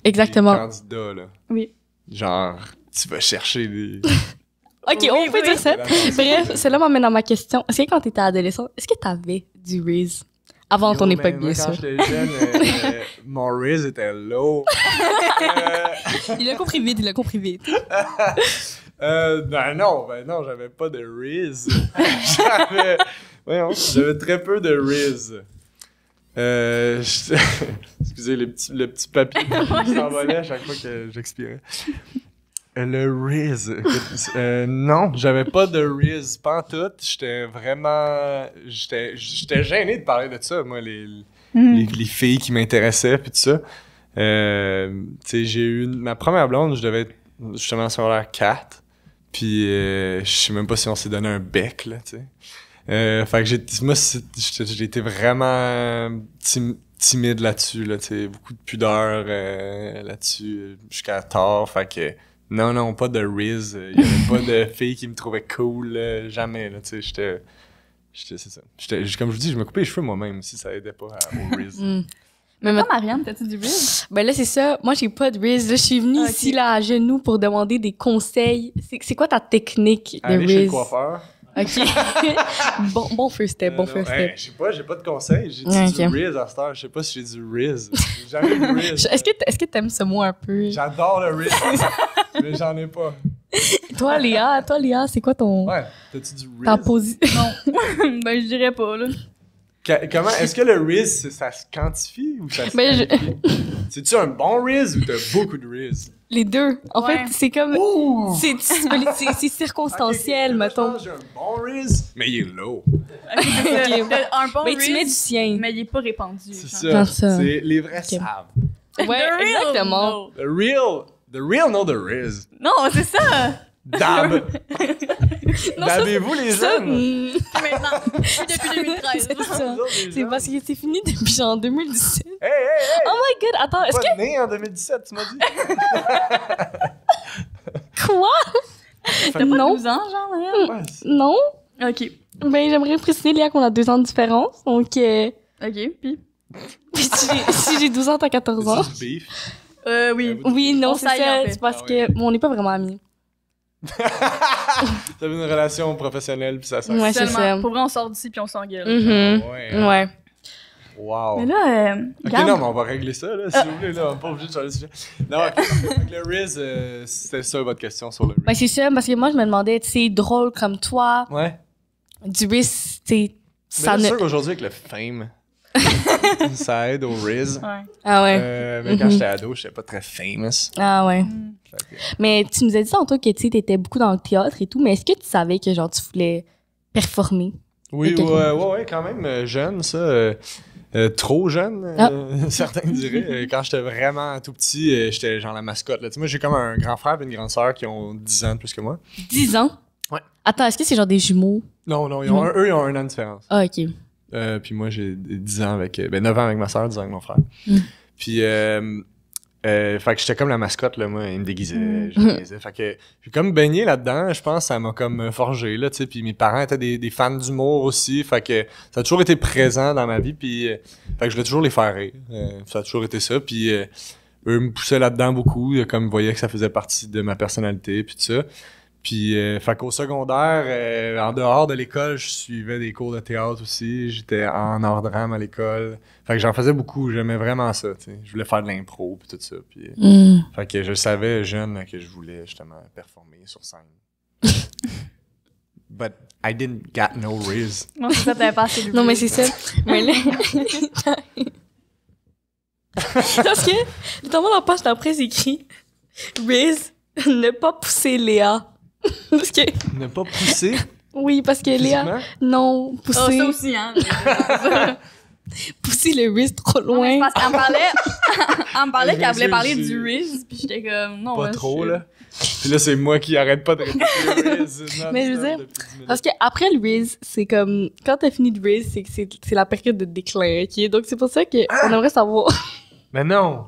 Speaker 1: exactement.
Speaker 3: candidats, là.
Speaker 2: Oui.
Speaker 3: Genre, tu vas chercher des...
Speaker 1: OK, on peut dire ça. Bref, cela m'amène à ma question. Est-ce que quand t'étais adolescent, est-ce que t'avais du Riz? Avant ton époque, bien sûr.
Speaker 3: Quand j'étais jeune, mon Riz était low.
Speaker 1: Il l'a compris vite.
Speaker 3: Non, j'avais pas de Riz. J'avais très peu de Riz. Excusez, le petit papier qui s'envolait à chaque fois que j'expirais. Le Riz. Écoute, non, j'avais pas de Riz, pas en tout. J'étais gêné de parler de ça, moi, les filles qui m'intéressaient, puis tout ça. Tu sais, j'ai eu ma première blonde, je devais être justement en secondaire 4. Puis, je sais même pas si on s'est donné un bec, là, tu sais. Fait que moi, j'ai été vraiment timide là-dessus, là, tu sais, beaucoup de pudeur là-dessus, jusqu'à tard, fait que non, pas de Riz, il y avait pas de filles qui me trouvaient cool, jamais, là, tu sais, c'est ça. Comme je vous dis, je me coupais les cheveux moi-même, si ça aidait pas au Riz.
Speaker 2: Mais toi, Marianne, t'as-tu du Riz?
Speaker 1: Ben là, c'est ça. Moi, j'ai pas de Riz. Là, je suis venue ici, là, à genoux pour demander des conseils. C'est quoi ta technique de Riz?
Speaker 3: Aller chez le coiffeur.
Speaker 1: OK. bon first step, step.
Speaker 3: Je sais pas, j'ai pas de conseils. J'ai dit du Riz à cette heure. Je sais pas si j'ai du Riz. J'ai jamais eu de Riz.
Speaker 1: Est-ce que t'aimes ce mot un peu?
Speaker 3: J'adore le Riz, mais j'en ai pas.
Speaker 1: Toi, Léa, c'est quoi ton...
Speaker 3: Ouais, t'as-tu du Riz?
Speaker 1: Ta position?
Speaker 2: Non. Ben, je dirais pas, là.
Speaker 3: Comment, est-ce que le Riz, ça se quantifie ou ça se quantifie? C'est-tu un bon Riz ou t'as beaucoup de Riz?
Speaker 1: Les deux. En fait, c'est comme...
Speaker 3: Ouh!
Speaker 1: C'est circonstanciel, mettons.
Speaker 3: Je pense que j'ai un bon Riz, mais il est low.
Speaker 2: Un bon
Speaker 1: Mais
Speaker 2: Riz,
Speaker 1: tu mets du sien.
Speaker 2: mais il est pas répandu.
Speaker 3: C'est
Speaker 2: genre.
Speaker 3: ça. C'est les vrais savent.
Speaker 1: Ouais,
Speaker 2: The real,
Speaker 1: exactement.
Speaker 2: no.
Speaker 3: The real know the Riz.
Speaker 2: Non, c'est ça!
Speaker 3: Dab! Dabez-vous les
Speaker 1: Ça,
Speaker 3: jeunes?
Speaker 2: Maintenant, depuis 2013.
Speaker 1: c'est ça. C'est parce que c'est fini depuis genre 2017.
Speaker 3: Hey!
Speaker 1: Oh my god, attends, est-ce
Speaker 3: Pas né en 2017, tu m'as dit?
Speaker 1: que... Quoi?
Speaker 2: T'as pas
Speaker 1: Non.
Speaker 2: 12 ans, genre, Marianne?
Speaker 3: Ouais,
Speaker 1: Non?
Speaker 2: OK.
Speaker 1: Ben, j'aimerais préciser, Léa, qu'on a 2 ans de différence. Donc,
Speaker 2: OK, puis?
Speaker 1: si j'ai 12 ans, t'as 14 ans.
Speaker 3: c'est du beef.
Speaker 2: Oui.
Speaker 1: Oui, non,
Speaker 2: On
Speaker 1: c'est
Speaker 2: saille, en
Speaker 1: ça.
Speaker 2: fait.
Speaker 1: C'est parce
Speaker 3: Ah ouais.
Speaker 1: que on n'est pas vraiment amis.
Speaker 3: T'avais une relation professionnelle puis ça sert.
Speaker 1: Ouais, c'est
Speaker 2: Seulement,
Speaker 1: ça.
Speaker 2: pour vrai, on sort d'ici puis on s'engueule.
Speaker 1: Mhm. Ouais.
Speaker 3: Wow.
Speaker 2: Mais là,
Speaker 3: Ok,
Speaker 2: regarde.
Speaker 3: non, mais on va régler ça, là, si vous voulez, là. On n'est pas obligé de changer le sujet. Non, ok. Donc, le Riz, c'était ça votre question sur le Riz.
Speaker 1: Ben, c'est ça, parce que moi, je me demandais, tu sais, drôle comme toi,
Speaker 3: Ouais.
Speaker 1: du Riz, tu sais, ça
Speaker 3: Mais
Speaker 1: ne...
Speaker 3: c'est sûr qu'aujourd'hui, avec le fame, ça aide au Riz.
Speaker 2: Ouais.
Speaker 1: Ah ouais.
Speaker 3: Mais quand j'étais ado, j'étais pas très famous.
Speaker 1: Ah ouais.
Speaker 3: Fait que-
Speaker 1: Mais tu nous as dit tantôt que, tu sais, t'étais beaucoup dans le théâtre et tout, mais est-ce que tu savais que, genre, tu voulais performer?
Speaker 3: Oui,
Speaker 1: Et quelqu'un-
Speaker 3: ouais, quand même jeune, ça. Trop jeune, certains diraient. Quand j'étais vraiment tout petit, j'étais genre la mascotte. Là. Tu sais, moi, j'ai comme un grand frère et une grande sœur qui ont 10 ans de plus que moi.
Speaker 1: 10 ans?
Speaker 3: Ouais.
Speaker 1: Attends, est-ce que c'est genre des jumeaux?
Speaker 3: Non, eux, ils ont 1 an de différence.
Speaker 1: Ah, OK.
Speaker 3: Puis moi, j'ai 10 ans avec... 9 ans avec ma sœur, 10 ans avec mon frère.
Speaker 1: Mm.
Speaker 3: Puis, fait que j'étais comme la mascotte, là, moi. Il me déguisait, je me déguisais. Fait que j'ai comme baigné là-dedans, je pense. Ça m'a comme forgé, là, tu sais. Puis mes parents étaient des fans d'humour aussi. Fait que ça a toujours été présent dans ma vie. Puis, fait que je voulais toujours les faire rire. Ça a toujours été ça. Puis, eux me poussaient là-dedans beaucoup. Comme ils voyaient que ça faisait partie de ma personnalité, puis tout ça. Puis, fait qu'au secondaire, en dehors de l'école, je suivais des cours de théâtre aussi. J'étais en art drame à l'école. Fait que j'en faisais beaucoup. J'aimais vraiment ça, tu sais. Je voulais faire de l'impro puis tout ça. Puis, fait que je savais jeune que je voulais justement performer sur scène. But I didn't get no Riz.
Speaker 2: Non, c'est ça, t'avais pas assez de
Speaker 1: Non, mais
Speaker 2: Riz.
Speaker 1: c'est ça. Mais là... Parce que, notamment dans la page d'après, c'est écrit « Riz, ne pas pousser Léa. » Parce que...
Speaker 3: Ne pas pousser
Speaker 1: Oui, parce que Léa...
Speaker 3: physiquement.
Speaker 1: Non,
Speaker 2: Oh,
Speaker 1: pousser...
Speaker 2: ça aussi, hein.
Speaker 1: pousser le Riz trop
Speaker 2: Non, mais
Speaker 1: loin.
Speaker 2: c'est parce qu'elle me parlait
Speaker 3: Je
Speaker 2: qu'elle voulait
Speaker 3: sais,
Speaker 2: parler
Speaker 3: je-
Speaker 2: du Riz, puis j'étais comme, non,
Speaker 3: Pas
Speaker 2: ouais,
Speaker 3: trop,
Speaker 2: je-
Speaker 3: là. Puis là, c'est moi qui arrête pas de répéter le Riz.
Speaker 1: Mais je veux dire, Parce que après le Riz, c'est comme... Quand t'as fini de Riz, c'est que c'est la période de déclin, OK? Donc, c'est pour ça qu'on aimerait savoir...
Speaker 3: Mais non!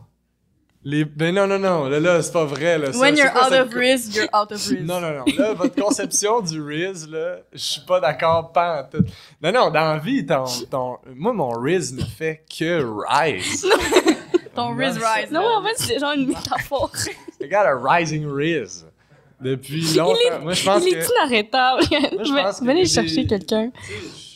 Speaker 3: Mais non, là, c'est pas vrai, là. Ça,
Speaker 2: When
Speaker 3: c'est
Speaker 2: you're
Speaker 3: quoi
Speaker 2: out
Speaker 3: cette
Speaker 2: of Riz, you're out of Riz.
Speaker 3: Non. Là, votre conception du Riz, là, je suis pas d'accord, pas en tout. Non, dans la vie, moi, mon Riz ne fait que rise.
Speaker 2: Ton Riz rise.
Speaker 1: Non,
Speaker 2: là.
Speaker 1: en fait, c'est genre une métaphore.
Speaker 3: I got a rising Riz. Depuis longtemps. Moi, je pense
Speaker 1: Il
Speaker 3: que...
Speaker 1: est inarrêtable.
Speaker 3: je pense que
Speaker 1: Venez
Speaker 3: j'ai-
Speaker 1: chercher quelqu'un.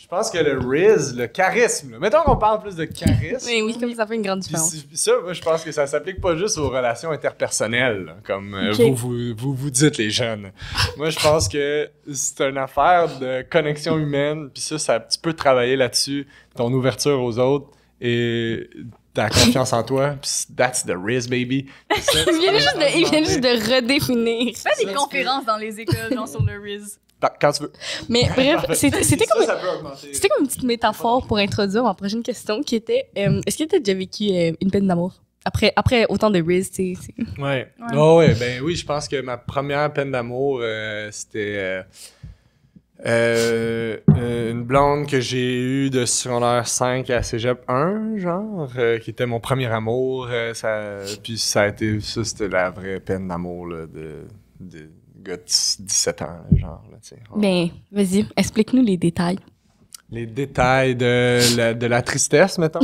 Speaker 3: Je pense que le Riz, le charisme, là, mettons qu'on parle plus de charisme.
Speaker 1: Mais oui, comme ça fait une grande
Speaker 3: Puis
Speaker 1: différence.
Speaker 3: ça, moi, je pense que ça s'applique pas juste aux relations interpersonnelles, là, comme
Speaker 1: Ok.
Speaker 3: vous dites, les jeunes. Moi, je pense que c'est une affaire de connexion humaine, puis ça, tu peux travailler là-dessus, ton ouverture aux autres et ta confiance en toi. Pis that's the Riz, baby.
Speaker 1: Il vient juste de redéfinir.
Speaker 2: Fais des conférences dans les écoles, genre sur le Riz.
Speaker 3: Quand tu veux.
Speaker 1: Mais bref, c'était comme...
Speaker 3: Ça peut augmenter.
Speaker 1: C'était comme une petite métaphore pour introduire ma prochaine question qui était est-ce que tu as déjà vécu une peine d'amour? Après autant de Riz, tu sais.
Speaker 3: Ouais. Oh, ouais, ben oui, je pense que ma première peine d'amour, c'était une blonde que j'ai eue de secondaire 5 à cégep 1, genre, qui était mon premier amour. Puis c'était la vraie peine d'amour là, de gars de 17 ans, genre. Là, tu sais.
Speaker 1: Ben, vas-y, explique-nous les détails.
Speaker 3: Les détails de la tristesse, mettons.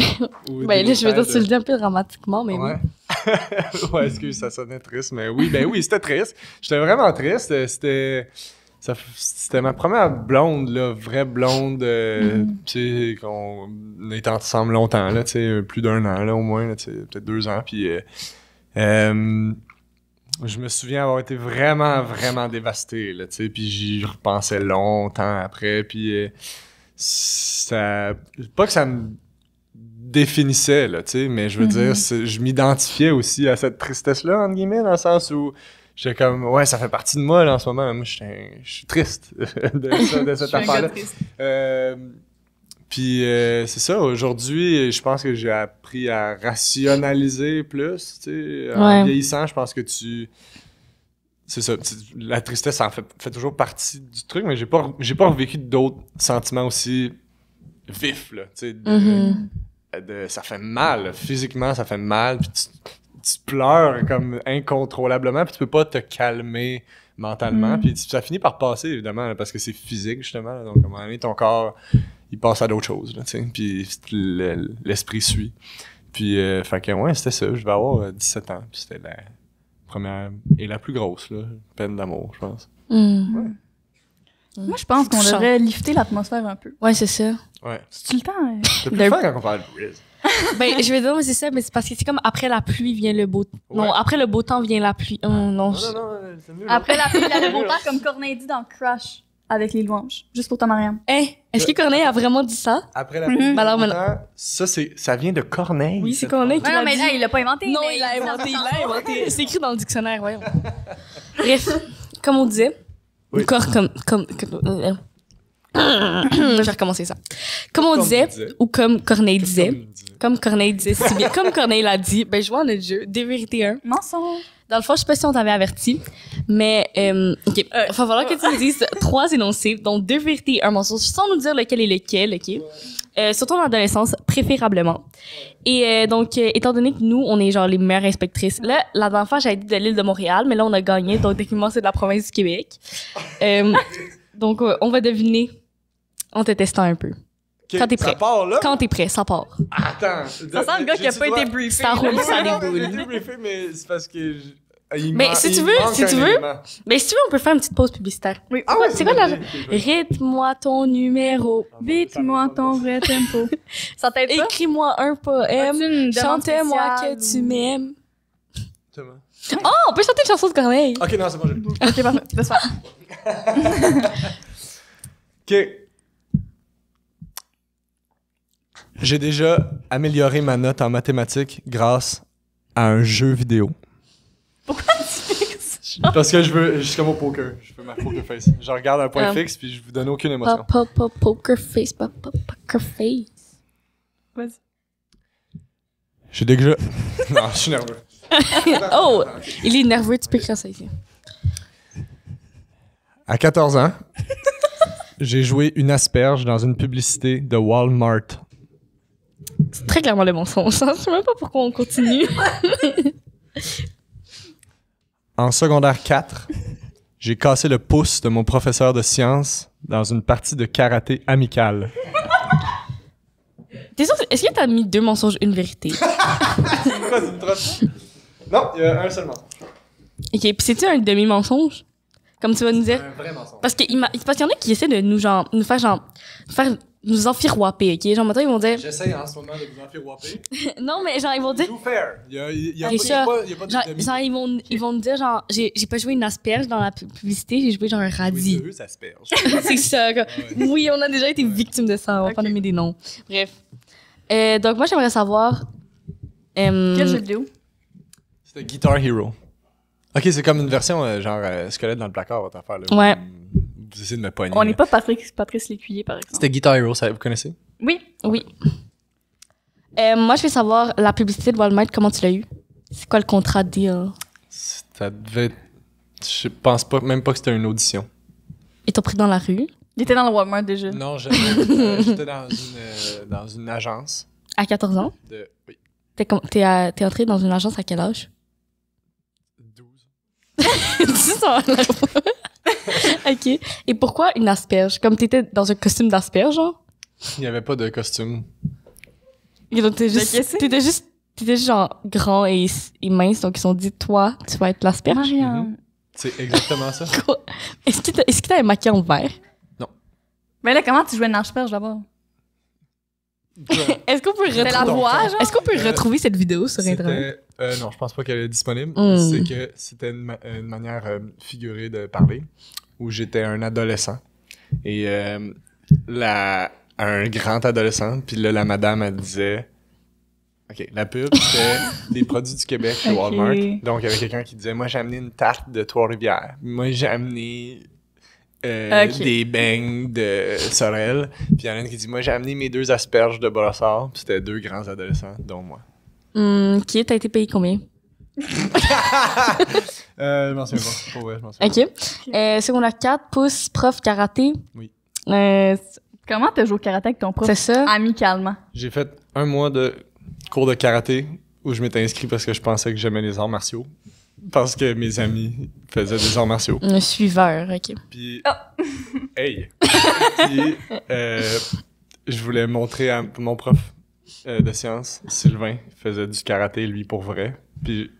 Speaker 3: Ou
Speaker 1: Ben là, je veux dire,
Speaker 3: de...
Speaker 1: tu le dis un peu dramatiquement, mais
Speaker 3: ouais. Ouais, excuse, ça sonnait triste, mais oui, c'était triste. J'étais vraiment triste. C'était ma première blonde, là, vraie blonde. Tu sais, qu'on était ensemble longtemps, là, tu sais, plus d'1 an, là, au moins, là, tu sais, peut-être 2 ans. Puis, je me souviens avoir été vraiment, vraiment dévasté, là, tu sais, puis j'y repensais longtemps après, puis ça... Pas que ça me définissait, là, tu sais, mais je veux dire, je m'identifiais aussi à cette tristesse-là, entre guillemets, dans le sens où j'étais comme, ouais, ça fait partie de moi, là, en ce moment. Moi, je suis triste de cette affaire-là. Puis c'est ça, aujourd'hui, je pense que j'ai appris à rationaliser plus, tu sais. En vieillissant, je pense que c'est ça, la tristesse, ça en fait toujours partie du truc, mais j'ai pas revécu d'autres sentiments aussi vifs, là, tu sais. Ça fait mal, là. Physiquement, ça fait mal, puis tu pleures comme incontrôlablement, puis tu peux pas te calmer mentalement, puis ça finit par passer, évidemment, là, parce que c'est physique, justement, là. Donc, à un moment donné, ton corps, il passe à d'autres choses, là, tu sais, puis l'esprit suit. Puis, fait que, ouais, c'était ça, je vais avoir 17 ans, puis c'était la première et la plus grosse, là, peine d'amour, je pense. Ouais.
Speaker 2: Moi, je pense qu'on devrait lifter l'atmosphère un peu.
Speaker 1: Ouais, c'est ça.
Speaker 3: Ouais.
Speaker 2: C'est-tu le temps?
Speaker 3: C'est plus fun quand on parle de Riz.
Speaker 1: Ben, je vais dire, mais c'est ça, mais c'est parce que c'est comme après la pluie vient le beau temps.
Speaker 3: Ouais.
Speaker 1: Non, après le beau temps vient la pluie. Non,
Speaker 3: Non, c'est mieux.
Speaker 2: Après la pluie, il y a le beau temps, comme Corneille dit dans Crush, avec les louanges. Juste pour toi, Mariam.
Speaker 1: Est-ce que Corneille a vraiment dit ça?
Speaker 3: Après la pluie,
Speaker 1: Alors,
Speaker 3: ça vient de Corneille.
Speaker 1: Oui, c'est Corneille qui
Speaker 2: Non,
Speaker 1: l'a
Speaker 2: mais
Speaker 1: dit.
Speaker 2: là, il l'a pas inventé.
Speaker 1: Non,
Speaker 2: mais
Speaker 1: il l'a inventé. C'est écrit dans le dictionnaire, voyons. Bref, comme on disait,
Speaker 3: Oui.
Speaker 1: je vais recommencer ça. Comme on disait, ou comme Corneille disait, comme Corneille disait si bien, comme Corneille l'a dit, ben, je vois notre jeu, 2 vérités 1.
Speaker 2: Mensonge.
Speaker 1: Dans le fond, je sais pas si on t'avait averti, mais OK, il va falloir que tu nous dises 3 énoncés, dont 2 vérités et 1 mensonge, sans nous dire lequel est lequel, OK? Surtout en adolescence, préférablement. Et donc, étant donné que nous, on est genre les meilleures inspectrices, là, la dernière fois, j'avais dit de l'île de Montréal, mais là, on a gagné, donc techniquement, c'est de la province du Québec. Donc, on va deviner en te testant un peu. Quand t'es prêt.
Speaker 3: Ça part, là?
Speaker 1: Quand t'es prêt, ça part.
Speaker 3: Attends.
Speaker 2: Ça sent le gars qui a pas été briefé.
Speaker 1: Ça roule, ça
Speaker 3: J'ai
Speaker 1: déboule.
Speaker 3: été briefé, mais c'est parce que...
Speaker 1: Mais si tu veux, mais si tu veux, on peut faire une petite pause publicitaire.
Speaker 2: Oui.
Speaker 3: Ah ouais,
Speaker 1: C'est quoi la...
Speaker 3: ok.
Speaker 1: Rythme-moi ton numéro.
Speaker 2: Beat-moi ton vrai tempo. Ça t'aide pas?
Speaker 1: Écris-moi un poème.
Speaker 2: As-tu une demande
Speaker 1: Chante-moi
Speaker 2: spéciale
Speaker 1: que tu m'aimes.
Speaker 3: C'est bon.
Speaker 1: Oh, on peut chanter une chanson de Corneille.
Speaker 3: Ok, non, c'est bon, j'ai...
Speaker 2: Ok, parfait. Laisse faire.
Speaker 3: Ok. J'ai déjà amélioré ma note en mathématiques grâce à un jeu vidéo.
Speaker 2: Pourquoi tu fais ça?
Speaker 3: Parce que je suis comme au poker. Je fais ma poker face. Je regarde un point fixe puis je vous donne aucune émotion.
Speaker 1: Poker face, poker face.
Speaker 2: Vas-y.
Speaker 3: J'ai déjà... Non, je suis nerveux.
Speaker 1: Oh, il est nerveux, tu peux écrire ça ici.
Speaker 3: À 14 ans, j'ai joué une asperge dans une publicité de Walmart.
Speaker 1: C'est très clairement le mensonge. Je sais même pas pourquoi on continue.
Speaker 3: En secondaire 4, j'ai cassé le pouce de mon professeur de sciences dans une partie de karaté amicale.
Speaker 1: T'es sûr, est-ce que t'as mis 2 mensonges, une vérité?
Speaker 3: Non, il y a un seulement.
Speaker 1: Ok, pis c'est-tu un demi-mensonge? Comme tu vas nous dire?
Speaker 3: Un vrai mensonge.
Speaker 1: Parce qu'il y en a qui essaient de nous enfiroiper, ok? Genre, maintenant, ils vont dire...
Speaker 3: J'essaye en ce moment de vous enfiroiper.
Speaker 1: Non, mais genre, ils vont dire...
Speaker 3: Too fair. Il y a
Speaker 1: Richard,
Speaker 3: pas de
Speaker 1: Genre,
Speaker 3: demi.
Speaker 1: genre, ils vont me dire, genre, j'ai pas joué une asperge dans la publicité, j'ai joué genre un radis.
Speaker 3: Oui, asperges.
Speaker 1: C'est ça, quoi.
Speaker 3: Ouais.
Speaker 1: Oui, on a déjà été victime de ça, on va
Speaker 2: Ok.
Speaker 1: pas nommer des noms. Bref. Donc, moi, j'aimerais savoir...
Speaker 2: Quel jeu vidéo?
Speaker 3: C'était Guitar Hero. Ok, c'est comme une version genre squelette dans le placard, votre affaire. Là.
Speaker 1: Ouais.
Speaker 3: Vous essayez de me pogner.
Speaker 2: On n'est pas Patrice Lécuyer, par exemple.
Speaker 3: C'était Guitar Hero, ça, vous connaissez?
Speaker 2: Oui.
Speaker 1: Oui. Moi, je veux savoir, la publicité de Walmart, comment tu l'as eu? C'est quoi le contrat de deal?
Speaker 3: Ça devait être... Je pense pas, même pas que c'était une audition.
Speaker 1: Ils t'ont pris dans la rue?
Speaker 2: Il était dans le Walmart déjà.
Speaker 3: Non, j'étais dans une agence.
Speaker 1: À 14 ans?
Speaker 3: Oui.
Speaker 1: T'es entré dans une agence à quel âge?
Speaker 3: 12.
Speaker 1: C'est ça. OK. Et pourquoi une asperge? Comme t'étais dans un costume d'asperge, genre?
Speaker 3: Il n'y avait pas de costume.
Speaker 1: Et donc, t'étais juste genre grand et mince, donc ils se sont dit, toi, tu vas être l'asperge.
Speaker 2: Marianne.
Speaker 3: C'est exactement ça.
Speaker 1: Quoi? Est-ce que t'avais maquillé en vert?
Speaker 2: Mais là, comment tu jouais une asperge d'abord?
Speaker 1: Est-ce qu'on peut
Speaker 2: C'était la voix, genre?
Speaker 1: Est-ce qu'on peut retrouver cette vidéo sur Internet?
Speaker 3: Non, je pense pas qu'elle est disponible.
Speaker 1: Mm.
Speaker 3: C'est que c'était une manière figurée de parler où j'étais un adolescent et un grand adolescent. Puis là, la madame, elle disait... OK, la pub, c'était des produits du Québec chez Walmart. Donc, il y avait quelqu'un qui disait « Moi, j'ai amené une tarte de Trois-Rivières. Moi, j'ai amené... des beignes de Sorel. Puis il y en a une qui dit moi j'ai amené mes 2 asperges de Brossard. Puis c'était 2 grands adolescents, dont moi.
Speaker 1: OK, t'as été payé combien?
Speaker 3: Je m'en souviens pas. Pour vrai, je m'en souviens
Speaker 1: OK. Secondaire 4, pouce, prof, karaté.
Speaker 3: Oui.
Speaker 2: Comment t'as joué au karaté avec ton prof?
Speaker 1: C'est ça.
Speaker 2: Amicalement.
Speaker 3: J'ai fait un mois de cours de karaté où je m'étais inscrit parce que je pensais que j'aimais les arts martiaux. Parce que mes amis faisaient des arts martiaux.
Speaker 1: Un suiveur, OK.
Speaker 3: Puis... Hey! Puis, je voulais montrer à mon prof de sciences, Sylvain, faisait du karaté, lui, pour vrai. Puis,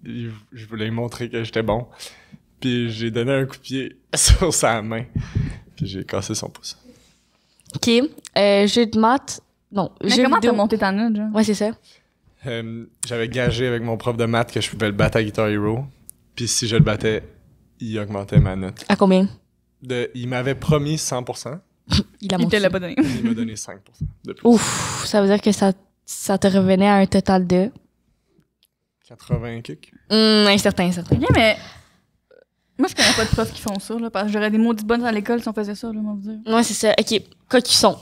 Speaker 3: je voulais lui montrer que j'étais bon. Puis, j'ai donné un coup de pied sur sa main. Puis, j'ai cassé son pouce.
Speaker 1: OK. Jeu de maths. Non,
Speaker 2: Mais
Speaker 1: jeu
Speaker 2: comment
Speaker 1: vidéo.
Speaker 2: t'as monté ta note, genre?
Speaker 1: Ouais, c'est ça.
Speaker 3: J'avais gagé avec mon prof de maths que je pouvais le battre à Guitar Hero. Puis, si je le battais, il augmentait ma note.
Speaker 1: À combien?
Speaker 3: Il m'avait promis 100%.
Speaker 1: Il a
Speaker 2: Il te
Speaker 1: monté.
Speaker 2: l'a pas donné.
Speaker 3: Il m'a donné 5% de plus.
Speaker 1: Ouf, ça veut dire que ça te revenait à un total de...
Speaker 3: 80 kicks.
Speaker 1: Incertain.
Speaker 2: OK, mais... Moi, je connais pas de profs qui font ça, là, parce que j'aurais des maudites bonnes à l'école si on faisait ça, là, on va vous dire.
Speaker 1: Ouais, c'est ça. OK. Coquisson.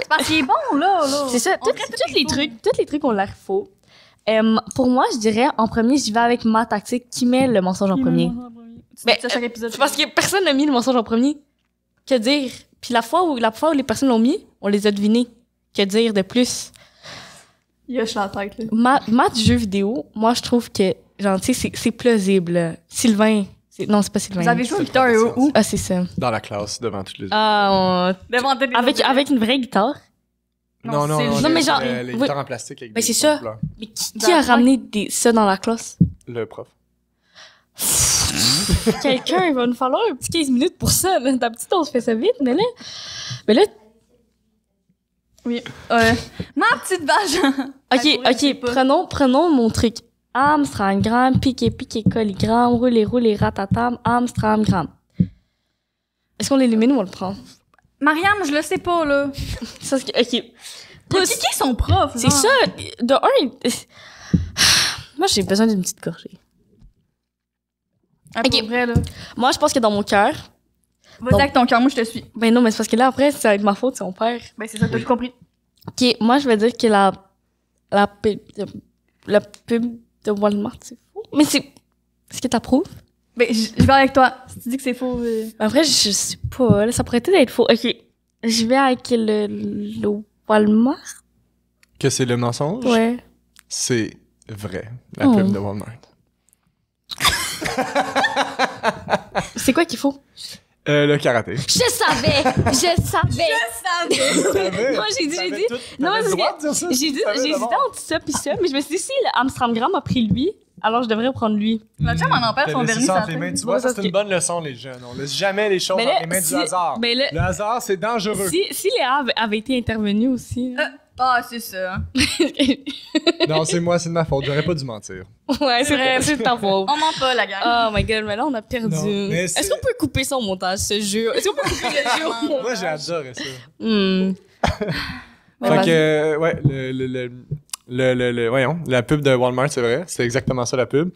Speaker 2: Parce qu'il est bon, là.
Speaker 1: C'est ça.
Speaker 2: On
Speaker 1: Tous
Speaker 2: dirait
Speaker 1: les trucs ont l'air faux. Pour moi, je dirais, en premier, j'y vais avec ma tactique qui met le mensonge en premier.
Speaker 2: Mais à chaque épisode.
Speaker 1: C'est parce que personne n'a mis le mensonge en premier. Que dire? Puis la fois où les personnes l'ont mis, on les a devinés. Que dire de plus?
Speaker 2: Il hoche la tête, là.
Speaker 1: Maths jeux vidéo, moi, je trouve que, genre, tu sais, c'est plausible. Sylvain. Non, c'est pas Sylvain.
Speaker 2: Vous avez joué au Guitar Hero où?
Speaker 1: Ah, c'est ça.
Speaker 3: Dans la classe, devant toutes les autres.
Speaker 2: Devant des
Speaker 1: Avec une vraie guitare.
Speaker 3: Non,
Speaker 1: mais genre,
Speaker 3: les
Speaker 1: oui.
Speaker 3: guitares en plastique avec
Speaker 1: Ben,
Speaker 3: des
Speaker 1: c'est ça.
Speaker 3: couleurs.
Speaker 1: Mais qui a ramené ça dans la classe?
Speaker 3: Le prof.
Speaker 1: Quelqu'un, il va nous falloir un petit 15 minutes pour ça. Là. D'habitude, on se fait ça vite, mais là...
Speaker 2: Oui. Ma petite vache.
Speaker 1: OK, prenons mon truc. Amstramgram, piqué, colligramme, rouler, ratatam, Amstramgram. Est-ce qu'on l'élimine ou on le prend?
Speaker 2: Mariam, je le sais pas, là.
Speaker 1: Ça, OK.
Speaker 2: Il a piqué son prof,
Speaker 1: C'est ça. De un... Moi, j'ai besoin d'une petite gorgée.
Speaker 2: OK. Pour vrai, là.
Speaker 1: Moi, je pense que dans mon cœur...
Speaker 2: Vas-y avec ton cœur, moi, je te suis.
Speaker 1: Ben non, mais c'est parce que là, après, ça va être ma faute si on perd.
Speaker 2: Ben, c'est ça, t'as tout compris.
Speaker 1: OK, moi, je vais dire que la pub de Walmart, c'est faux. Mais c'est... Est-ce que t'approuves?
Speaker 2: Ben, je vais avec toi. Si tu dis que c'est faux...
Speaker 1: Après, je sais pas. Là, ça pourrait peut-être être faux. OK, je vais avec le Walmart.
Speaker 3: Que c'est le mensonge?
Speaker 1: Ouais.
Speaker 3: C'est vrai, la pub de Walmart.
Speaker 1: C'est quoi qu'il faut?
Speaker 3: Le karaté.
Speaker 1: Je savais! Moi, j'ai dit. Non, mais j'ai dit entre ça pis ça, mais je me suis dit, si le Amstramgram a pris lui, alors je devrais prendre lui.
Speaker 2: La chum en perd son vernis
Speaker 3: ça
Speaker 2: sur la tête.
Speaker 3: Tu vois, ça, c'est une bonne leçon, les jeunes. On laisse jamais les choses dans les mains du hasard. Le hasard, c'est dangereux.
Speaker 1: Si Léa avait été intervenue aussi.
Speaker 2: Ah, c'est ça.
Speaker 3: Non, c'est moi, c'est de ma faute. J'aurais pas dû mentir.
Speaker 1: Ouais, c'est vrai, c'est de ta faute.
Speaker 2: On ment pas, la gang.
Speaker 1: Oh my god, mais là, on a perdu.
Speaker 3: Non, mais
Speaker 1: Est-ce qu'on peut couper ça au montage, ce jeu? Est-ce qu'on peut couper le jeu au montage?
Speaker 3: Moi, j'ai adoré ça.
Speaker 1: Ouais,
Speaker 3: Fait
Speaker 1: vas-y.
Speaker 3: que, ouais, voyons, la pub de Walmart, c'est vrai. C'était exactement ça, la pub.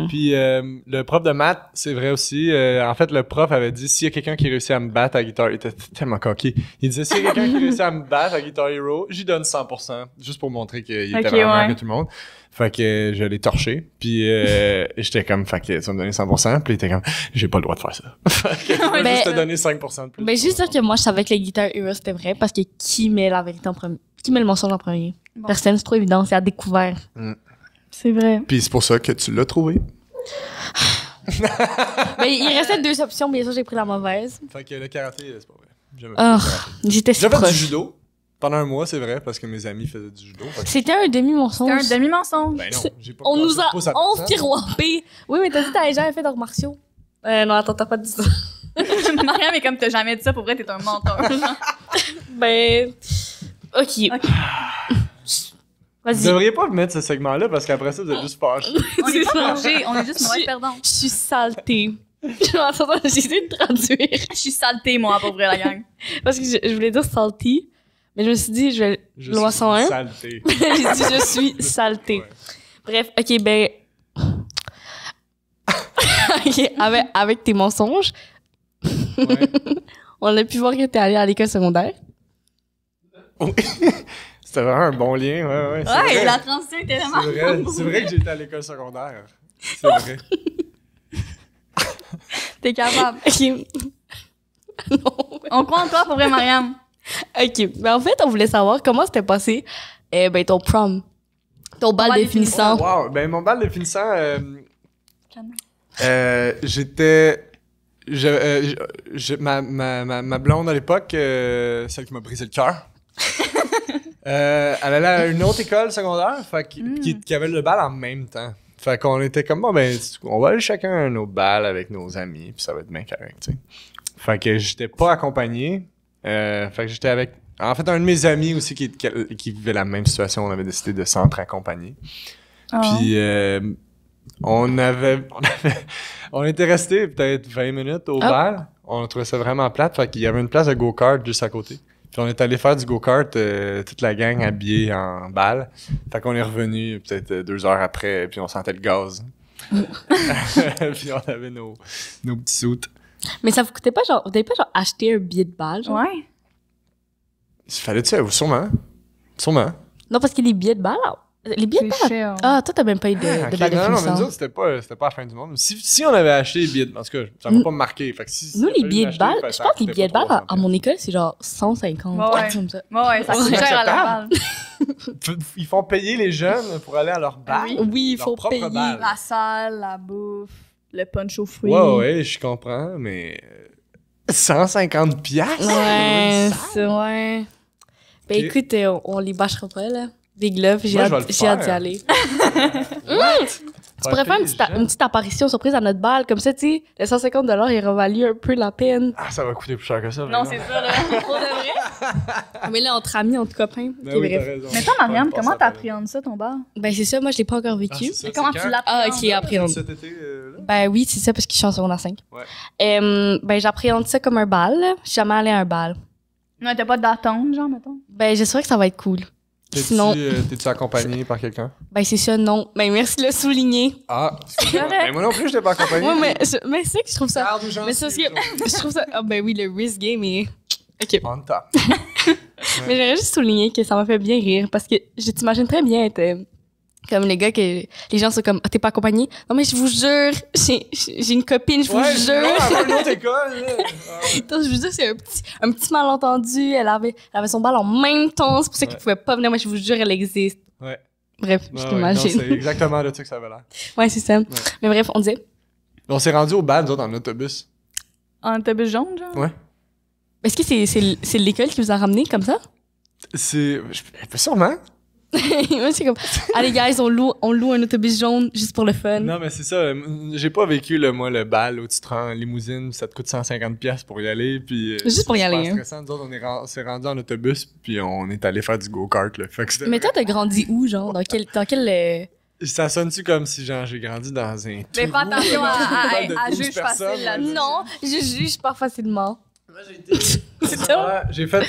Speaker 3: Puis le prof de maths, c'est vrai aussi. En fait, le prof avait dit, s'il y a quelqu'un qui réussit à me battre à Guitar... Il était tellement coquille. Il disait, s'il y a quelqu'un qui réussit à me battre à Guitar Hero, j'y donne 100%, juste pour montrer qu'il était vraiment meilleur que tout le monde. Fait que je l'ai torché. Puis j'étais comme, fait que tu vas me donner 100%. Puis il était comme, j'ai pas le droit de faire ça. Fait que je vais juste te donner 5% de plus.
Speaker 1: Ben, juste dire que moi, je savais que les Guitar Hero, c'était vrai, parce que qui met la vérité en premier? Qui met le mensonge en premier?
Speaker 2: Bon.
Speaker 1: Personne, c'est trop évident, c'est à découvert.
Speaker 2: C'est vrai.
Speaker 3: Puis c'est pour ça que tu l'as trouvé.
Speaker 1: Ben, il restait 2 options, bien sûr, j'ai pris la mauvaise.
Speaker 3: Fait que le karaté, c'est pas vrai. Jamais
Speaker 1: Oh,
Speaker 3: fait de karaté.
Speaker 1: j'étais si
Speaker 3: J'ai fait du
Speaker 1: proche.
Speaker 3: judo. Pendant un mois, c'est vrai, parce que mes amis faisaient du judo. Fait que-
Speaker 1: C'était un demi-mensonge.
Speaker 2: C'est un demi-mensonge.
Speaker 3: Ben non, j'ai pas
Speaker 1: On
Speaker 3: cassé
Speaker 1: nous
Speaker 3: le
Speaker 1: a
Speaker 3: pouce à personne.
Speaker 1: enfiroipés. Oui, mais t'as dit que t'avais jamais fait d'arts martiaux. Non, attends, t'as pas dit ça.
Speaker 2: Mariam est comme t'as jamais dit ça, pour vrai, t'es un menteur.
Speaker 1: Ben, ok.
Speaker 3: Vous
Speaker 1: Vas-y.
Speaker 3: devriez pas mettre ce segment-là, parce qu'après ça, vous êtes juste fâchés.
Speaker 2: On est
Speaker 1: C'est
Speaker 2: pas
Speaker 1: ça.
Speaker 2: mangés, on est juste mauvais
Speaker 1: Je-
Speaker 2: perdants.
Speaker 1: Je suis saltée. Attends, j'ai essayé de traduire.
Speaker 2: Je suis saltée, moi, pour vrai, la gang.
Speaker 1: Parce que je voulais dire salty, mais je me suis dit, je vais.
Speaker 3: Je
Speaker 1: Loi
Speaker 3: suis
Speaker 1: 101.
Speaker 3: saleté.
Speaker 1: J'ai dit, je suis saltée.
Speaker 3: Ouais.
Speaker 1: Bref, ok, ben. Ok, avec tes mensonges,
Speaker 3: Ouais.
Speaker 1: on a pu voir que t'es allé à l'école secondaire.
Speaker 3: Oui. C'était vraiment un bon lien, ouais. C'est
Speaker 2: Ouais,
Speaker 3: vrai.
Speaker 2: la transition était vraiment.
Speaker 3: C'est vrai que j'étais à l'école secondaire. C'est vrai.
Speaker 2: T'es capable.
Speaker 1: Ok. Non.
Speaker 2: On croit en toi, pour vrai, Mariam.
Speaker 1: Ok, ben en fait, on voulait savoir comment c'était passé ben, ton prom. Ton bal
Speaker 2: bal
Speaker 1: définissant.
Speaker 3: Wow, ben mon bal définissant,
Speaker 2: Calme.
Speaker 3: j'étais... ma blonde à l'époque, celle qui m'a brisé le cœur, elle allait à une autre école secondaire, fait qui avait le bal en même temps. Fait qu'on était comme, bon, ben, on va aller chacun à un autre bal avec nos amis, puis ça va être bien correct, tu sais. Fait que j'étais pas accompagné. Fait que j'étais avec, en fait, un de mes amis aussi qui vivait la même situation. On avait décidé de s'entre-accompagner. Puis, on était resté peut-être 20 minutes au bal. On trouvait ça vraiment plate. Fait qu'il y avait une place de go-kart juste à côté. Puis on est allé faire du go-kart, toute la gang habillée en bal. Fait qu'on est revenu peut-être 2 heures après, puis on sentait le gaz. Puis on avait nos petits soutes.
Speaker 1: Mais ça vous coûtait pas genre, vous n'avez pas genre acheté un billet de balle, genre?
Speaker 2: Ouais.
Speaker 3: Fallait-tu? Sûrement.
Speaker 1: Non, parce que les billets de balle, les billets de
Speaker 2: C'est
Speaker 1: balle.
Speaker 2: cher.
Speaker 1: Ah, toi, t'as même pas eu de
Speaker 3: Ok,
Speaker 1: balle
Speaker 3: non, mais nous
Speaker 1: définissant.
Speaker 3: autres, c'était pas la fin du monde. Si on avait acheté les billets, en tout cas, ça m'a pas marqué. Fait que
Speaker 1: Nous, les billets de balle, je pense que les billets de balle à
Speaker 3: à
Speaker 1: mon école, c'est genre 150.
Speaker 2: Ouais.
Speaker 1: Comme ça.
Speaker 2: Ouais, ça coûte
Speaker 3: Ouais.
Speaker 2: cher à la
Speaker 3: Acceptable.
Speaker 2: balle.
Speaker 3: Ils font payer les jeunes pour aller à leur bal.
Speaker 1: Oui, il
Speaker 3: Leur
Speaker 1: faut
Speaker 3: propre
Speaker 1: payer.
Speaker 3: balle.
Speaker 2: La salle, la bouffe, le punch aux fruits.
Speaker 3: Ouais, je comprends, mais 150 piastres?
Speaker 1: Ouais, c'est ouais. Ben
Speaker 3: Ok.
Speaker 1: écoute, on les bâchera pas, là. Big love, j'ai
Speaker 3: Moi, je vais
Speaker 1: hâte
Speaker 3: le
Speaker 1: j'ai hâte d'y
Speaker 3: faire.
Speaker 1: aller. Tu pourrais faire une petite apparition surprise à notre bal. Comme ça, tu sais, le 150 $, il aurait valu un peu la peine.
Speaker 3: Ah, ça va coûter plus cher que ça.
Speaker 2: Non, c'est ça, là. Pour de vrai.
Speaker 1: Mais là, entre amis, entre copains.
Speaker 3: Ben
Speaker 1: ok,
Speaker 3: oui, t'as
Speaker 1: bref.
Speaker 3: raison.
Speaker 2: Mais toi, Mariam,
Speaker 3: Pas
Speaker 2: comment
Speaker 3: ça,
Speaker 2: t'appréhendes ça, ton bar?
Speaker 1: Ben c'est ça, moi, je l'ai pas encore
Speaker 3: Ah,
Speaker 1: vécu.
Speaker 3: c'est ça,
Speaker 2: Mais comment
Speaker 3: c'est
Speaker 2: tu
Speaker 3: quand?
Speaker 1: Ah,
Speaker 2: l'appréhendes?
Speaker 1: ok, appréhende.
Speaker 3: Cet été, là?
Speaker 1: Ben oui, c'est ça, parce que je suis en secondaire 5.
Speaker 3: Ouais.
Speaker 1: Ben j'appréhende ça comme un bal. Là. Je suis jamais allée à un bal.
Speaker 2: Non, t'as pas d'attente, genre, mettons?
Speaker 1: Ben j'espère que ça va être cool. Sinon,
Speaker 3: T'es-tu accompagné par quelqu'un?
Speaker 1: ben c'est ça, non. Ben merci de le souligner.
Speaker 3: Ah,
Speaker 2: correct.
Speaker 3: ben moi non plus, je t'ai pas accompagné.
Speaker 1: Ouais, mais c'est ça que je trouve ça.
Speaker 3: Garde où j'en
Speaker 1: Mais c'est
Speaker 3: suis,
Speaker 1: parce que je trouve ça. Ah, ben oui, le risk game est. Ok.
Speaker 3: On top.
Speaker 1: Mais j'aimerais juste souligner que ça m'a fait bien rire parce que je t'imagine très bien être comme les gars que les gens sont comme, ah, t'es pas accompagné? Non, mais je vous jure, j'ai une copine, je vous
Speaker 3: Ouais,
Speaker 1: jure.
Speaker 3: non, elle va à une autre école, là.
Speaker 1: Attends, je vous jure, c'est un petit malentendu. Elle avait son bal en même temps. C'est pour ça qu'elle
Speaker 3: Ouais.
Speaker 1: pouvait pas venir. Moi, je vous jure, elle existe.
Speaker 3: Ouais.
Speaker 1: Bref, je
Speaker 3: Ouais, non,
Speaker 1: t'imagine.
Speaker 3: c'est exactement de ça que ça avait l'air.
Speaker 1: Ouais, c'est ça. Mais bref, on disait.
Speaker 3: On s'est rendu au bal, nous autres, en autobus.
Speaker 2: En autobus jaune, genre?
Speaker 3: Ouais.
Speaker 1: Est-ce que c'est l'école qui vous a ramené comme ça?
Speaker 3: Sûrement.
Speaker 1: Moi, c'est comme, allez, guys, on loue un autobus jaune juste pour le fun.
Speaker 3: Non, mais c'est ça. J'ai pas vécu, moi, le bal où tu te rends en limousine, ça te coûte 150$ piastres pour y aller. Puis,
Speaker 1: Juste pour y
Speaker 3: c'est
Speaker 1: aller,
Speaker 3: super
Speaker 1: hein.
Speaker 3: stressant. Nous autres, on s'est rendu en autobus, puis on est allé faire du go-kart, là. Fait que c'était
Speaker 1: Mais toi, t'as grandi où, genre? Dans quel
Speaker 3: Ça sonne-tu comme si, genre, j'ai grandi dans un
Speaker 2: Mais
Speaker 3: trou,
Speaker 2: pas attention
Speaker 3: de
Speaker 2: à
Speaker 3: 12
Speaker 2: juge
Speaker 3: personnes,
Speaker 2: facile, là.
Speaker 3: là.
Speaker 1: Non, je juge pas facilement.
Speaker 3: Moi, j'ai été...
Speaker 1: C'est ça?
Speaker 3: Ouais, j'ai fait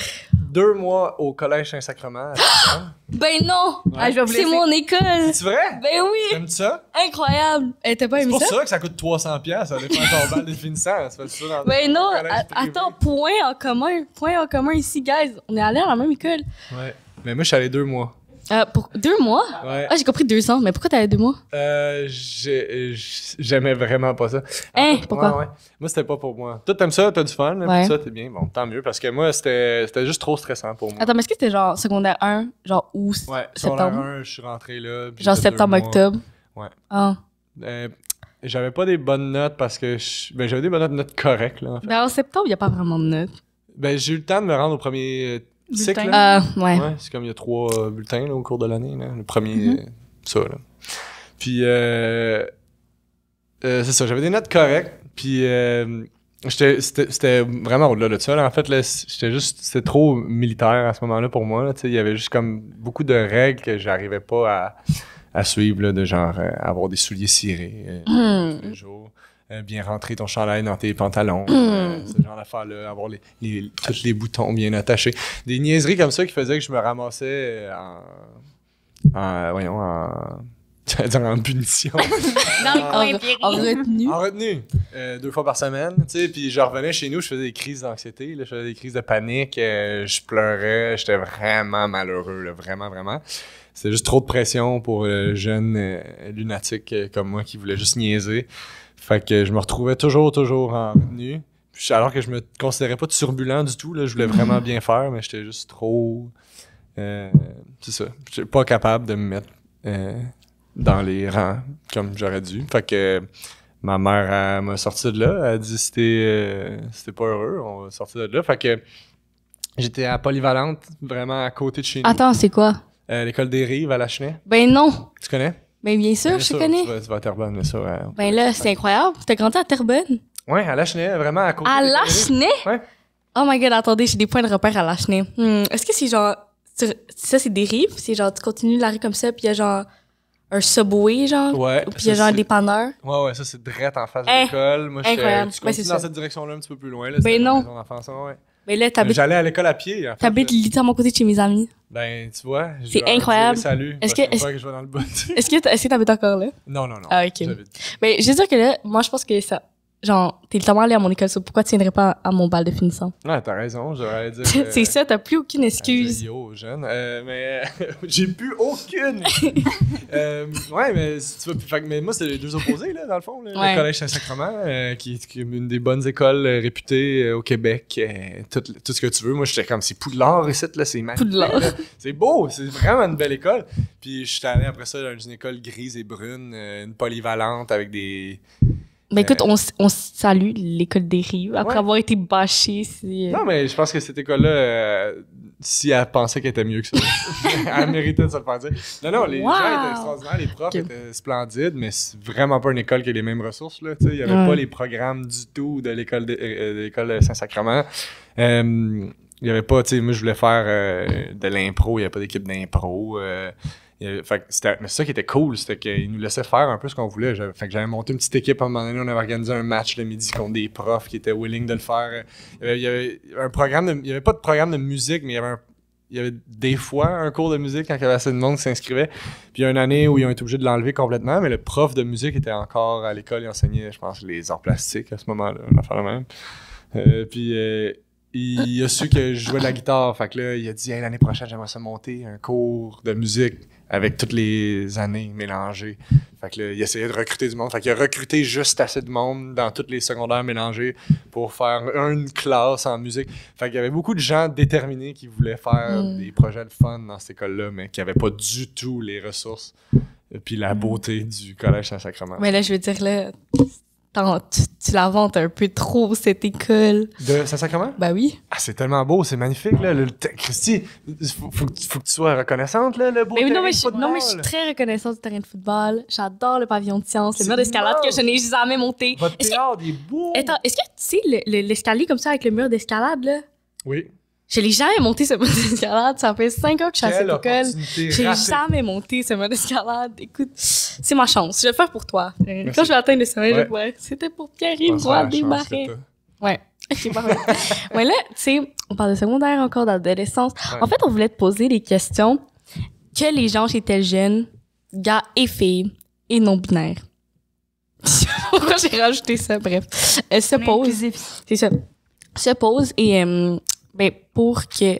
Speaker 3: 2 mois au Collège Saint-Sacrement. À Saint-Jean.
Speaker 1: Ben non!
Speaker 2: Ah, je vais vous
Speaker 1: C'est
Speaker 2: laisser.
Speaker 1: mon école!
Speaker 3: C'est vrai?
Speaker 1: Ben oui!
Speaker 3: T'aimes ça?
Speaker 1: Incroyable! T'as pas
Speaker 3: C'est
Speaker 1: aimé
Speaker 3: pour
Speaker 1: ça?
Speaker 3: ça que ça coûte 300$, ça dépend de ton bal définissant. Ça fait ça dans
Speaker 1: Ben non!
Speaker 3: collège privé.
Speaker 1: Attends, point en commun. Point en commun ici, guys. On est allés à la même école.
Speaker 3: Ouais. Mais moi, je suis allé 2 mois.
Speaker 1: Pour 2 mois?
Speaker 3: Ouais.
Speaker 1: Ah, j'ai compris 2 ans. Mais pourquoi t'es allé 2 mois?
Speaker 3: J'aimais vraiment pas ça.
Speaker 1: Hein? Pourquoi?
Speaker 3: Ouais. Moi, c'était pas pour moi. Toi, t'aimes ça? T'as du fun? Là,
Speaker 1: Ouais.
Speaker 3: puis ça, t'es bien. Bon, tant mieux. Parce que moi, c'était juste trop stressant pour moi.
Speaker 1: Attends, mais est-ce que c'était genre secondaire 1, genre août,
Speaker 3: Ouais, secondaire
Speaker 1: septembre?
Speaker 3: 1, je suis rentré là. puis
Speaker 1: Genre
Speaker 3: j'ai fait 2
Speaker 1: septembre,
Speaker 3: mois.
Speaker 1: octobre?
Speaker 3: Ouais.
Speaker 1: Ah.
Speaker 3: J'avais pas des bonnes notes parce que j'avais des bonnes notes correctes là en fait.
Speaker 1: Ben en septembre, il n'y a pas vraiment de notes.
Speaker 3: Ben j'ai eu le temps de me rendre au premier cycle.
Speaker 2: Bulletin.
Speaker 3: Là.
Speaker 1: Ouais.
Speaker 3: Ouais, c'est comme il y a 3 bulletins là, au cours de l'année là. Le premier
Speaker 1: Mm-hmm.
Speaker 3: ça là. Puis c'est ça, j'avais des notes correctes. Puis c'était vraiment au-delà de ça là. En fait là, c'était trop militaire à ce moment-là pour moi là, tu sais, il y avait juste comme beaucoup de règles que j'arrivais pas à suivre là, de genre avoir des souliers cirés tous les jours. Bien rentrer ton chandail dans tes pantalons, ce genre d'affaires-là, avoir tous les boutons bien attachés. Des niaiseries comme ça qui faisaient que je me ramassais j'allais dire en punition.
Speaker 2: Dans le coin, Pierre.
Speaker 1: En retenue.
Speaker 3: En retenue, 2 fois par semaine, tu sais, puis je revenais chez nous, je faisais des crises d'anxiété, là, je faisais des crises de panique, je pleurais, j'étais vraiment malheureux, là, vraiment, vraiment. C'était juste trop de pression pour le jeune lunatique comme moi qui voulait juste niaiser. Fait que je me retrouvais toujours en retenue. Puis, alors que je me considérais pas turbulent du tout, là, je voulais vraiment bien faire, mais j'étais juste trop... c'est ça, j'étais pas capable de me mettre dans les rangs comme j'aurais dû. Fait que ma mère elle m'a sorti de là, elle a dit c'était pas heureux, on va sortir de là. Fait que j'étais à Polyvalente, vraiment à côté de chez nous.
Speaker 1: Attends, c'est quoi?
Speaker 3: L'école des Rives à Lachenay.
Speaker 1: Ben non.
Speaker 3: Tu connais?
Speaker 1: Ben bien sûr,
Speaker 3: Bien
Speaker 1: je
Speaker 3: sûr,
Speaker 1: te connais.
Speaker 3: Tu vas à Terrebonne, mais ça.
Speaker 1: Ben là, c'est incroyable. T'as grandi à Terrebonne?
Speaker 3: Ouais, à Lachenay, vraiment à côté.
Speaker 1: À
Speaker 3: de l'école des Rives.
Speaker 1: Lachenay?
Speaker 3: Ouais.
Speaker 1: Oh my god, attendez, j'ai des points de repère à Lachenay. Est-ce que c'est genre... Ça, c'est des rives? C'est genre, tu continues la rue comme ça, puis il y a genre un Subway, genre?
Speaker 3: Ouais.
Speaker 1: Puis il y a genre un dépanneur?
Speaker 3: Ouais, ça, c'est direct en face de
Speaker 1: Hein?
Speaker 3: l'école. Moi,
Speaker 1: Incroyable.
Speaker 3: tu
Speaker 1: Ben,
Speaker 3: continues
Speaker 1: c'est
Speaker 3: dans
Speaker 1: ça.
Speaker 3: cette direction-là un petit peu plus loin. Là,
Speaker 1: Ben
Speaker 3: c'était
Speaker 1: non.
Speaker 3: la maison d'enfance, ouais.
Speaker 1: Ben là, t'habites
Speaker 3: J'allais à l'école à pied, en fait.
Speaker 1: littéralement à côté de chez mes amis.
Speaker 3: Ben, tu vois.
Speaker 1: C'est
Speaker 3: je leur
Speaker 1: incroyable.
Speaker 3: dirais Salut.
Speaker 1: Est-ce
Speaker 3: Est-ce
Speaker 1: que-
Speaker 3: fois que je vais dans le bout.
Speaker 1: Est-ce que t'habites encore là?
Speaker 3: Non.
Speaker 1: Ah, ok.
Speaker 3: J'habite.
Speaker 1: Ben, je veux dire que là, moi, je pense que ça... Genre, t'es tellement allé à mon école, so pourquoi tu viendrais pas à mon bal de finissant?
Speaker 3: Ouais, t'as raison, j'aurais dire.
Speaker 1: C'est ça, t'as plus aucune excuse.
Speaker 3: Yo, jeune. Mais j'ai plus aucune. Ouais, mais si tu veux. Fait que, mais moi, c'est les deux opposés, là, dans le fond. Là.
Speaker 1: Ouais.
Speaker 3: Le Collège Saint-Sacrement, qui est une des bonnes écoles réputées au Québec. Tout ce que tu veux. Moi, j'étais comme, c'est Poudlard ici, là, c'est magnifique.
Speaker 1: Poudlard.
Speaker 3: là. C'est beau, c'est vraiment une belle école. Puis, je suis allé après ça dans une école grise et brune, une polyvalente avec des.
Speaker 1: Ben écoute, on salue l'école des Rives après
Speaker 3: Ouais.
Speaker 1: avoir été bâchée.
Speaker 3: Non, mais je pense que cette école-là, si elle pensait qu'elle était mieux que ça, elle méritait de se le faire dire. Non, les
Speaker 1: Wow.
Speaker 3: gens étaient extraordinaires, les profs
Speaker 1: Ok.
Speaker 3: étaient splendides, mais c'est vraiment pas une école qui a les mêmes ressources. Là, tu sais. Il n'y avait
Speaker 1: Ouais.
Speaker 3: pas les programmes du tout de l'école de l'école Saint-Sacrement. Il n'y avait pas, tu sais, moi je voulais faire de l'impro, il n'y avait pas d'équipe d'impro. Fait que mais c'est ça qui était cool, c'était qu'ils nous laissaient faire un peu ce qu'on voulait. Fait que j'avais monté une petite équipe à un moment donné, on avait organisé un match le midi contre des profs qui étaient willing de le faire. Il y avait un programme, il y avait pas de programme de musique, mais il y avait des fois un cours de musique quand il y avait assez de monde qui s'inscrivait. Puis il y a une année où ils ont été obligés de l'enlever complètement, mais le prof de musique était encore à l'école, il enseignait, je pense, les arts plastiques à ce moment-là, on a fait le même. Il a su que je jouais de la guitare, fait que là, il a dit hey, l'année prochaine, j'aimerais ça monter un cours de musique avec toutes les années mélangées. Fait que là, il essayait de recruter du monde. Fait qu'il a recruté juste assez de monde dans toutes les secondaires mélangées pour faire une classe en musique. Fait qu'il y avait beaucoup de gens déterminés qui voulaient faire des projets de fun dans cette école-là, mais qui n'avaient pas du tout les ressources puis la beauté du Collège Saint-Sacrement.
Speaker 1: Mais là, je veux dire, là, tu la vantes un peu trop, cette école.
Speaker 3: De Saint-Sacrement?
Speaker 1: Ben oui.
Speaker 3: Ah, c'est tellement beau, c'est magnifique, là. Christy, faut que tu sois reconnaissante, là, le beau
Speaker 1: Mais
Speaker 3: terrain
Speaker 1: non, mais
Speaker 3: de
Speaker 1: je
Speaker 3: football.
Speaker 1: suis très reconnaissante du terrain de football. J'adore le pavillon de sciences, le
Speaker 3: C'est
Speaker 1: mur d'escalade que
Speaker 3: immense.
Speaker 1: je n'ai jamais monté.
Speaker 3: Votre
Speaker 1: Est-ce que-
Speaker 3: théâtre, il est beau!
Speaker 1: Attends, est-ce que tu sais l'escalier comme ça avec le mur d'escalade, là?
Speaker 3: Oui.
Speaker 1: Je l'ai jamais monté, ce mur d'escalade. Ça fait 5 ans que je suis à cette
Speaker 3: Quelle
Speaker 1: école.
Speaker 3: opportunité
Speaker 1: J'ai
Speaker 3: ratée.
Speaker 1: jamais monté ce mur d'escalade. Écoute, c'est ma chance. Je vais le faire pour toi.
Speaker 3: Merci.
Speaker 1: Quand je vais atteindre le sommet, je
Speaker 3: Ouais.
Speaker 1: vais pouvoir. C'était pour Pierre-Yves
Speaker 3: Pense à la
Speaker 1: Roy des
Speaker 3: chance que
Speaker 1: Marais.
Speaker 3: t'as.
Speaker 1: Ouais. Ok, parfait. Ouais, là, tu sais, on parle de secondaire encore, d'adolescence.
Speaker 3: Ouais.
Speaker 1: En fait, on voulait te poser des questions que les gens chez tel jeune, gars et filles, et non-binaires. Pourquoi j'ai rajouté ça? Bref. Se pose. C'est ça. Se pose et, ben, pour que,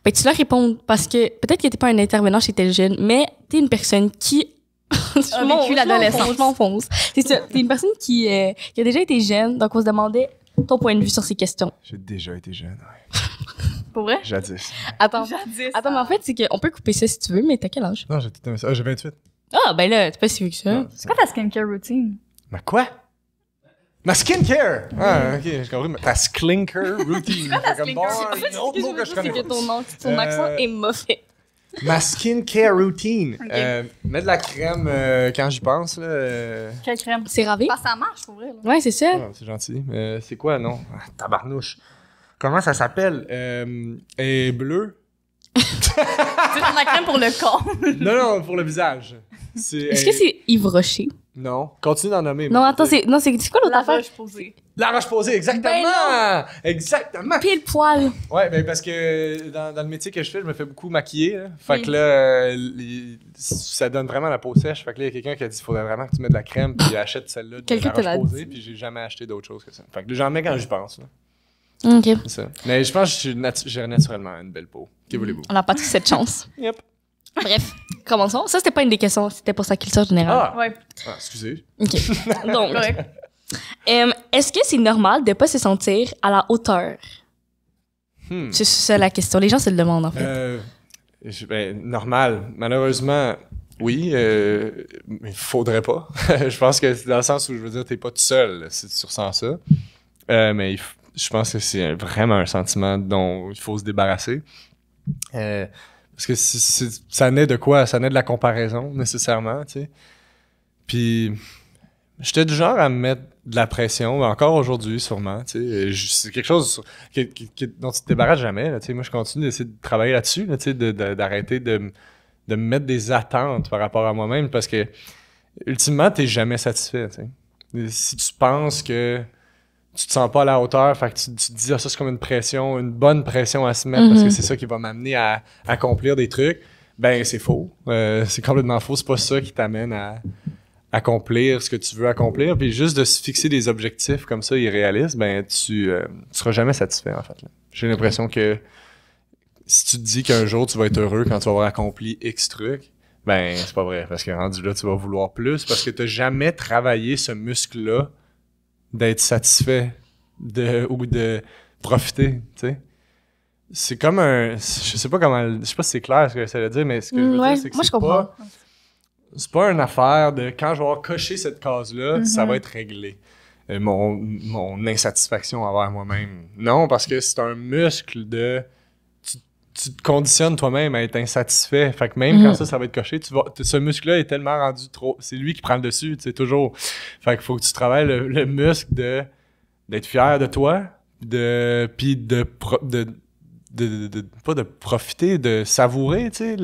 Speaker 1: ben, tu leur répondes parce que peut-être que t'es pas un intervenant chez tel jeune, mais t'es une personne qui
Speaker 2: A vécu l'adolescence.
Speaker 1: Je m'enfonce. C'est ça. T'es une personne qui a déjà été jeune, donc on se demandait ton point de vue sur ces questions.
Speaker 3: J'ai déjà été jeune, ouais.
Speaker 2: Pour vrai?
Speaker 3: Jadis.
Speaker 1: Attends, mais en fait, c'est qu'on peut couper ça si tu veux, mais t'as quel âge?
Speaker 3: Non, j'ai tout aimé ça. Ah, j'ai 28.
Speaker 1: Ah, ben là, t'es pas si vieux que ça.
Speaker 3: Non,
Speaker 2: C'est quoi ta skincare routine?
Speaker 3: Ma quoi? Ma skincare! Ah, ok, j'ai compris. Ta skincare routine.
Speaker 2: quoi ta
Speaker 3: Fait comme,
Speaker 2: skincare?
Speaker 3: bon,
Speaker 1: En fait,
Speaker 3: un autre mot que je
Speaker 1: c'est
Speaker 3: connais
Speaker 1: que
Speaker 3: pas.
Speaker 1: ton accent
Speaker 3: Euh,
Speaker 1: est mauvais.
Speaker 3: Ma skincare routine.
Speaker 2: Ok.
Speaker 3: Mettre de la crème quand j'y pense, là.
Speaker 2: Quelle crème?
Speaker 1: C'est ravé?
Speaker 2: Ah, ça marche, pour vrai, là.
Speaker 1: Ouais, c'est ça.
Speaker 3: Ah, c'est gentil. C'est quoi, non? Ah, tabarnouche. Comment ça s'appelle? Et bleu?
Speaker 2: C'est la crème pour le corps.
Speaker 3: Non, pour le visage.
Speaker 1: Est-ce que c'est Yves Rocher?
Speaker 3: Non. Continue d'en nommer.
Speaker 1: Non,
Speaker 3: moi,
Speaker 1: attends,
Speaker 3: peut-être.
Speaker 1: c'est quoi l'autre
Speaker 2: La
Speaker 1: affaire?
Speaker 2: roche posée.
Speaker 3: La Roche-Posay, exactement!
Speaker 1: Ben
Speaker 3: Exactement!
Speaker 1: Pile poil.
Speaker 3: Ouais, ben parce que dans le métier que je fais, je me fais beaucoup maquiller. Là. Fait
Speaker 2: Oui.
Speaker 3: que là, ça donne vraiment la peau sèche. Fait que là, il y a quelqu'un qui a dit qu'il faudrait vraiment que tu mettes de la crème, puis achète celle-là de
Speaker 1: Quelqu'un
Speaker 3: la
Speaker 1: te l'a
Speaker 3: Roche-Posay,
Speaker 1: dit.
Speaker 3: puis j'ai jamais acheté d'autre chose que ça. Fait que là, j'en mets quand j'y pense. Là.
Speaker 1: OK.
Speaker 3: C'est ça. Mais je pense que j'ai naturellement une belle peau. Que voulez-vous?
Speaker 1: On n'a pas tous cette chance.
Speaker 3: Yep.
Speaker 1: Bref, commençons. Ça, c'était pas une des questions, c'était pour sa culture générale.
Speaker 3: Ah!
Speaker 2: Ouais,
Speaker 3: Ah, excusez.
Speaker 1: OK. Donc,
Speaker 2: correct.
Speaker 1: est-ce que c'est normal de pas se sentir à la hauteur?
Speaker 3: Hmm.
Speaker 1: C'est ça la question. Les gens se le demandent, en fait.
Speaker 3: Ben, normal. Malheureusement, oui. Mais faudrait pas. Je pense que c'est dans le sens où, je veux dire, t'es pas tout seul là, si tu ressens ça. Mais je pense que c'est vraiment un sentiment dont il faut se débarrasser. Parce que ça naît de quoi? Ça naît de la comparaison, nécessairement, tu sais. Puis, j'étais du genre à me mettre de la pression, encore aujourd'hui, sûrement, tu sais. C'est quelque chose dont tu te débarrasses jamais, là, tu sais. Moi, je continue d'essayer de travailler là-dessus, là, tu sais, d'arrêter de me mettre des attentes par rapport à moi-même, parce que, ultimement, t'es jamais satisfait, tu sais. Si tu penses que tu te sens pas à la hauteur, fait que tu te dis, ah, ça c'est comme une pression, une bonne pression à se mettre parce que c'est ça qui va m'amener à accomplir des trucs, ben c'est faux. C'est complètement faux. C'est pas ça qui t'amène à accomplir ce que tu veux accomplir. Puis juste de se fixer des objectifs comme ça irréalistes, ben tu seras jamais satisfait en fait. Là. J'ai l'impression que si tu te dis qu'un jour tu vas être heureux quand tu vas avoir accompli X trucs, ben c'est pas vrai. Parce que rendu là, tu vas vouloir plus parce que t'as jamais travaillé ce muscle-là d'être satisfait ou de profiter, tu sais. C'est comme je sais pas si c'est clair ce que j'essaie de dire, mais ce que je veux
Speaker 1: Ouais,
Speaker 3: dire, c'est que
Speaker 1: moi, je
Speaker 3: c'est
Speaker 1: comprends.
Speaker 3: c'est pas une affaire de quand je vais avoir coché cette case-là, ça va être réglé. Mon insatisfaction envers moi-même. Non, parce que c'est un muscle de tu te conditionnes toi-même à être insatisfait. Fait que même quand ça va être coché, ce muscle-là est tellement rendu trop. C'est lui qui prend le dessus, tu sais, toujours. Fait qu'il faut que tu travailles le muscle d'être fier de toi, puis pas de profiter, de savourer, tu sais,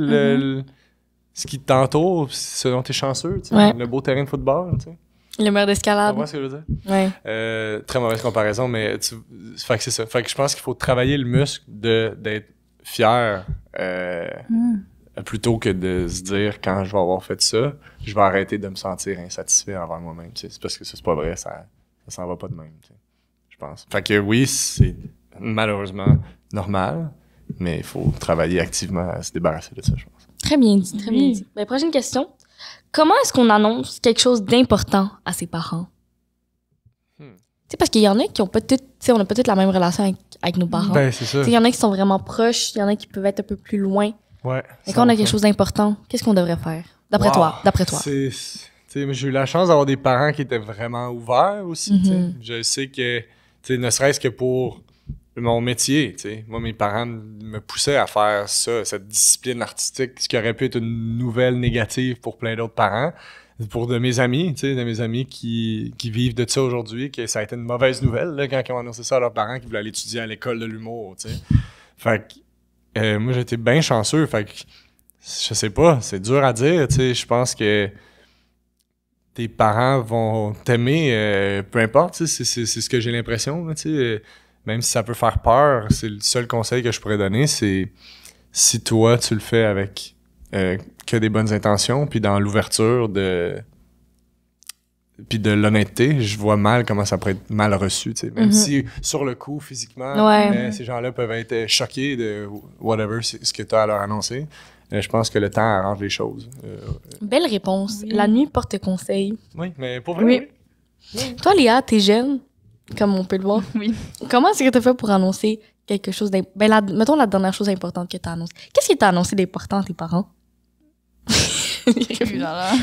Speaker 3: ce qui t'entoure, ce dont t'es chanceux, tu sais,
Speaker 1: Ouais.
Speaker 3: le beau terrain de football, tu sais.
Speaker 1: Le mur
Speaker 3: Tu
Speaker 1: d'escalade.
Speaker 3: comprends ce que je veux dire?
Speaker 1: Ouais.
Speaker 3: Très mauvaise comparaison, mais fait que c'est ça. Fait que je pense qu'il faut travailler le muscle d'être fier plutôt que de se dire quand je vais avoir fait ça, je vais arrêter de me sentir insatisfait envers moi-même. Tu sais. C'est parce que ça, c'est pas vrai, ça s'en va pas de même. Tu sais, je pense. Fait que oui, c'est malheureusement normal, mais il faut travailler activement à se débarrasser de ça, je pense.
Speaker 1: Très bien dit, très bien dit. Ben, prochaine question. Comment est-ce qu'on annonce quelque chose d'important à ses parents? Tu sais, parce qu'il y en a qui ont pas toutes, tu sais, on a pas toutes la même relation avec nos parents.
Speaker 3: Ben, c'est ça.
Speaker 1: Tu sais, il y en a qui sont vraiment proches, il y en a qui peuvent être un peu plus loin.
Speaker 3: Ouais.
Speaker 1: Mais quand on a quelque chose d'important, qu'est-ce qu'on devrait faire? D'après toi.
Speaker 3: Tu sais, j'ai eu la chance d'avoir des parents qui étaient vraiment ouverts aussi. Tu sais. Je sais que, tu sais, ne serait-ce que pour mon métier, tu sais. Moi, mes parents me poussaient à faire ça, cette discipline artistique, ce qui aurait pu être une nouvelle négative pour plein d'autres parents. Pour de mes amis, tu sais, de mes amis qui vivent de ça aujourd'hui, que ça a été une mauvaise nouvelle, là, quand ils ont annoncé ça à leurs parents qui voulaient aller étudier à l'école de l'humour, tu sais. Fait que, moi, j'étais bien chanceux, fait que, je sais pas, c'est dur à dire, tu sais, je pense que tes parents vont t'aimer, peu importe, tu sais, c'est ce que j'ai l'impression, tu sais. même si ça peut faire peur, c'est le seul conseil que je pourrais donner, c'est si toi, tu le fais avec que des bonnes intentions, puis dans l'ouverture puis de l'honnêteté, je vois mal comment ça pourrait être mal reçu, tu sais. Même si, sur le coup, physiquement, ces gens-là peuvent être choqués de whatever, c'est ce que tu as à leur annoncer. Je pense que le temps arrange les choses.
Speaker 1: Belle réponse. Oui. La nuit porte conseil.
Speaker 3: Oui, mais pour vrai,
Speaker 1: oui. Toi, Léa, t'es jeune, comme on peut le voir.
Speaker 2: Oui.
Speaker 1: Comment est-ce que t'as fait pour annoncer quelque chose d'important? Mettons la dernière chose importante que t'as annoncée. Qu'est-ce qui t'a annoncé d'important à tes parents?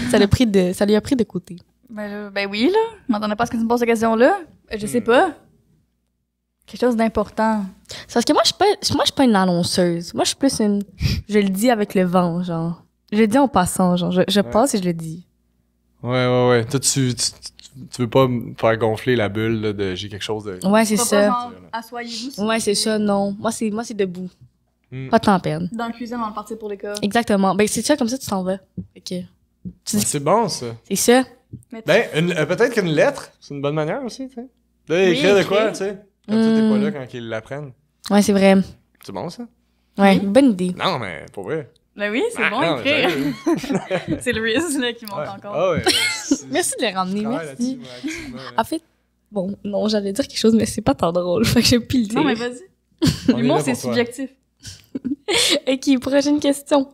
Speaker 1: Ça lui a pris de côté.
Speaker 2: Ben oui, là. Je m'attendais pas à ce que tu me poses cette question-là. Je sais pas. Quelque chose d'important.
Speaker 1: C'est parce que moi, je suis pas une annonceuse. Moi, je suis plus une... Je le dis avec le vent, genre. Je le dis en passant, genre. Je passe et je le dis.
Speaker 3: Ouais. Toi, tu veux pas me faire gonfler la bulle là, de j'ai quelque chose de...
Speaker 1: Ouais, c'est ça.
Speaker 2: Genre, assoyez-vous.
Speaker 1: Ouais, c'est ça, non. Moi, c'est debout. Pas de temps à perdre.
Speaker 2: Dans la cuisine, on va partir pour l'école.
Speaker 1: Exactement. Ben, c'est ça, comme ça, tu t'en vas. OK.
Speaker 3: C'est bon, ça.
Speaker 1: C'est ça.
Speaker 3: Peut-être qu'une lettre, c'est une bonne manière aussi, tu sais. Là, écrire de quoi, tu sais. Comme ça, t'es pas là quand ils l'apprennent.
Speaker 1: Ouais, c'est vrai.
Speaker 3: C'est bon, ça?
Speaker 1: Ouais, bonne idée.
Speaker 3: Non, mais pour vrai.
Speaker 2: Ben oui, c'est bon, écrire. C'est le risk là, qui monte encore.
Speaker 3: Ah ouais.
Speaker 1: Merci de les ramener, merci. En fait, bon, non, j'allais dire quelque chose, mais c'est pas tant drôle. Fait que j'ai plus le dire.
Speaker 2: Non, mais vas-y. L'humour, c'est subjectif.
Speaker 1: OK, prochaine question.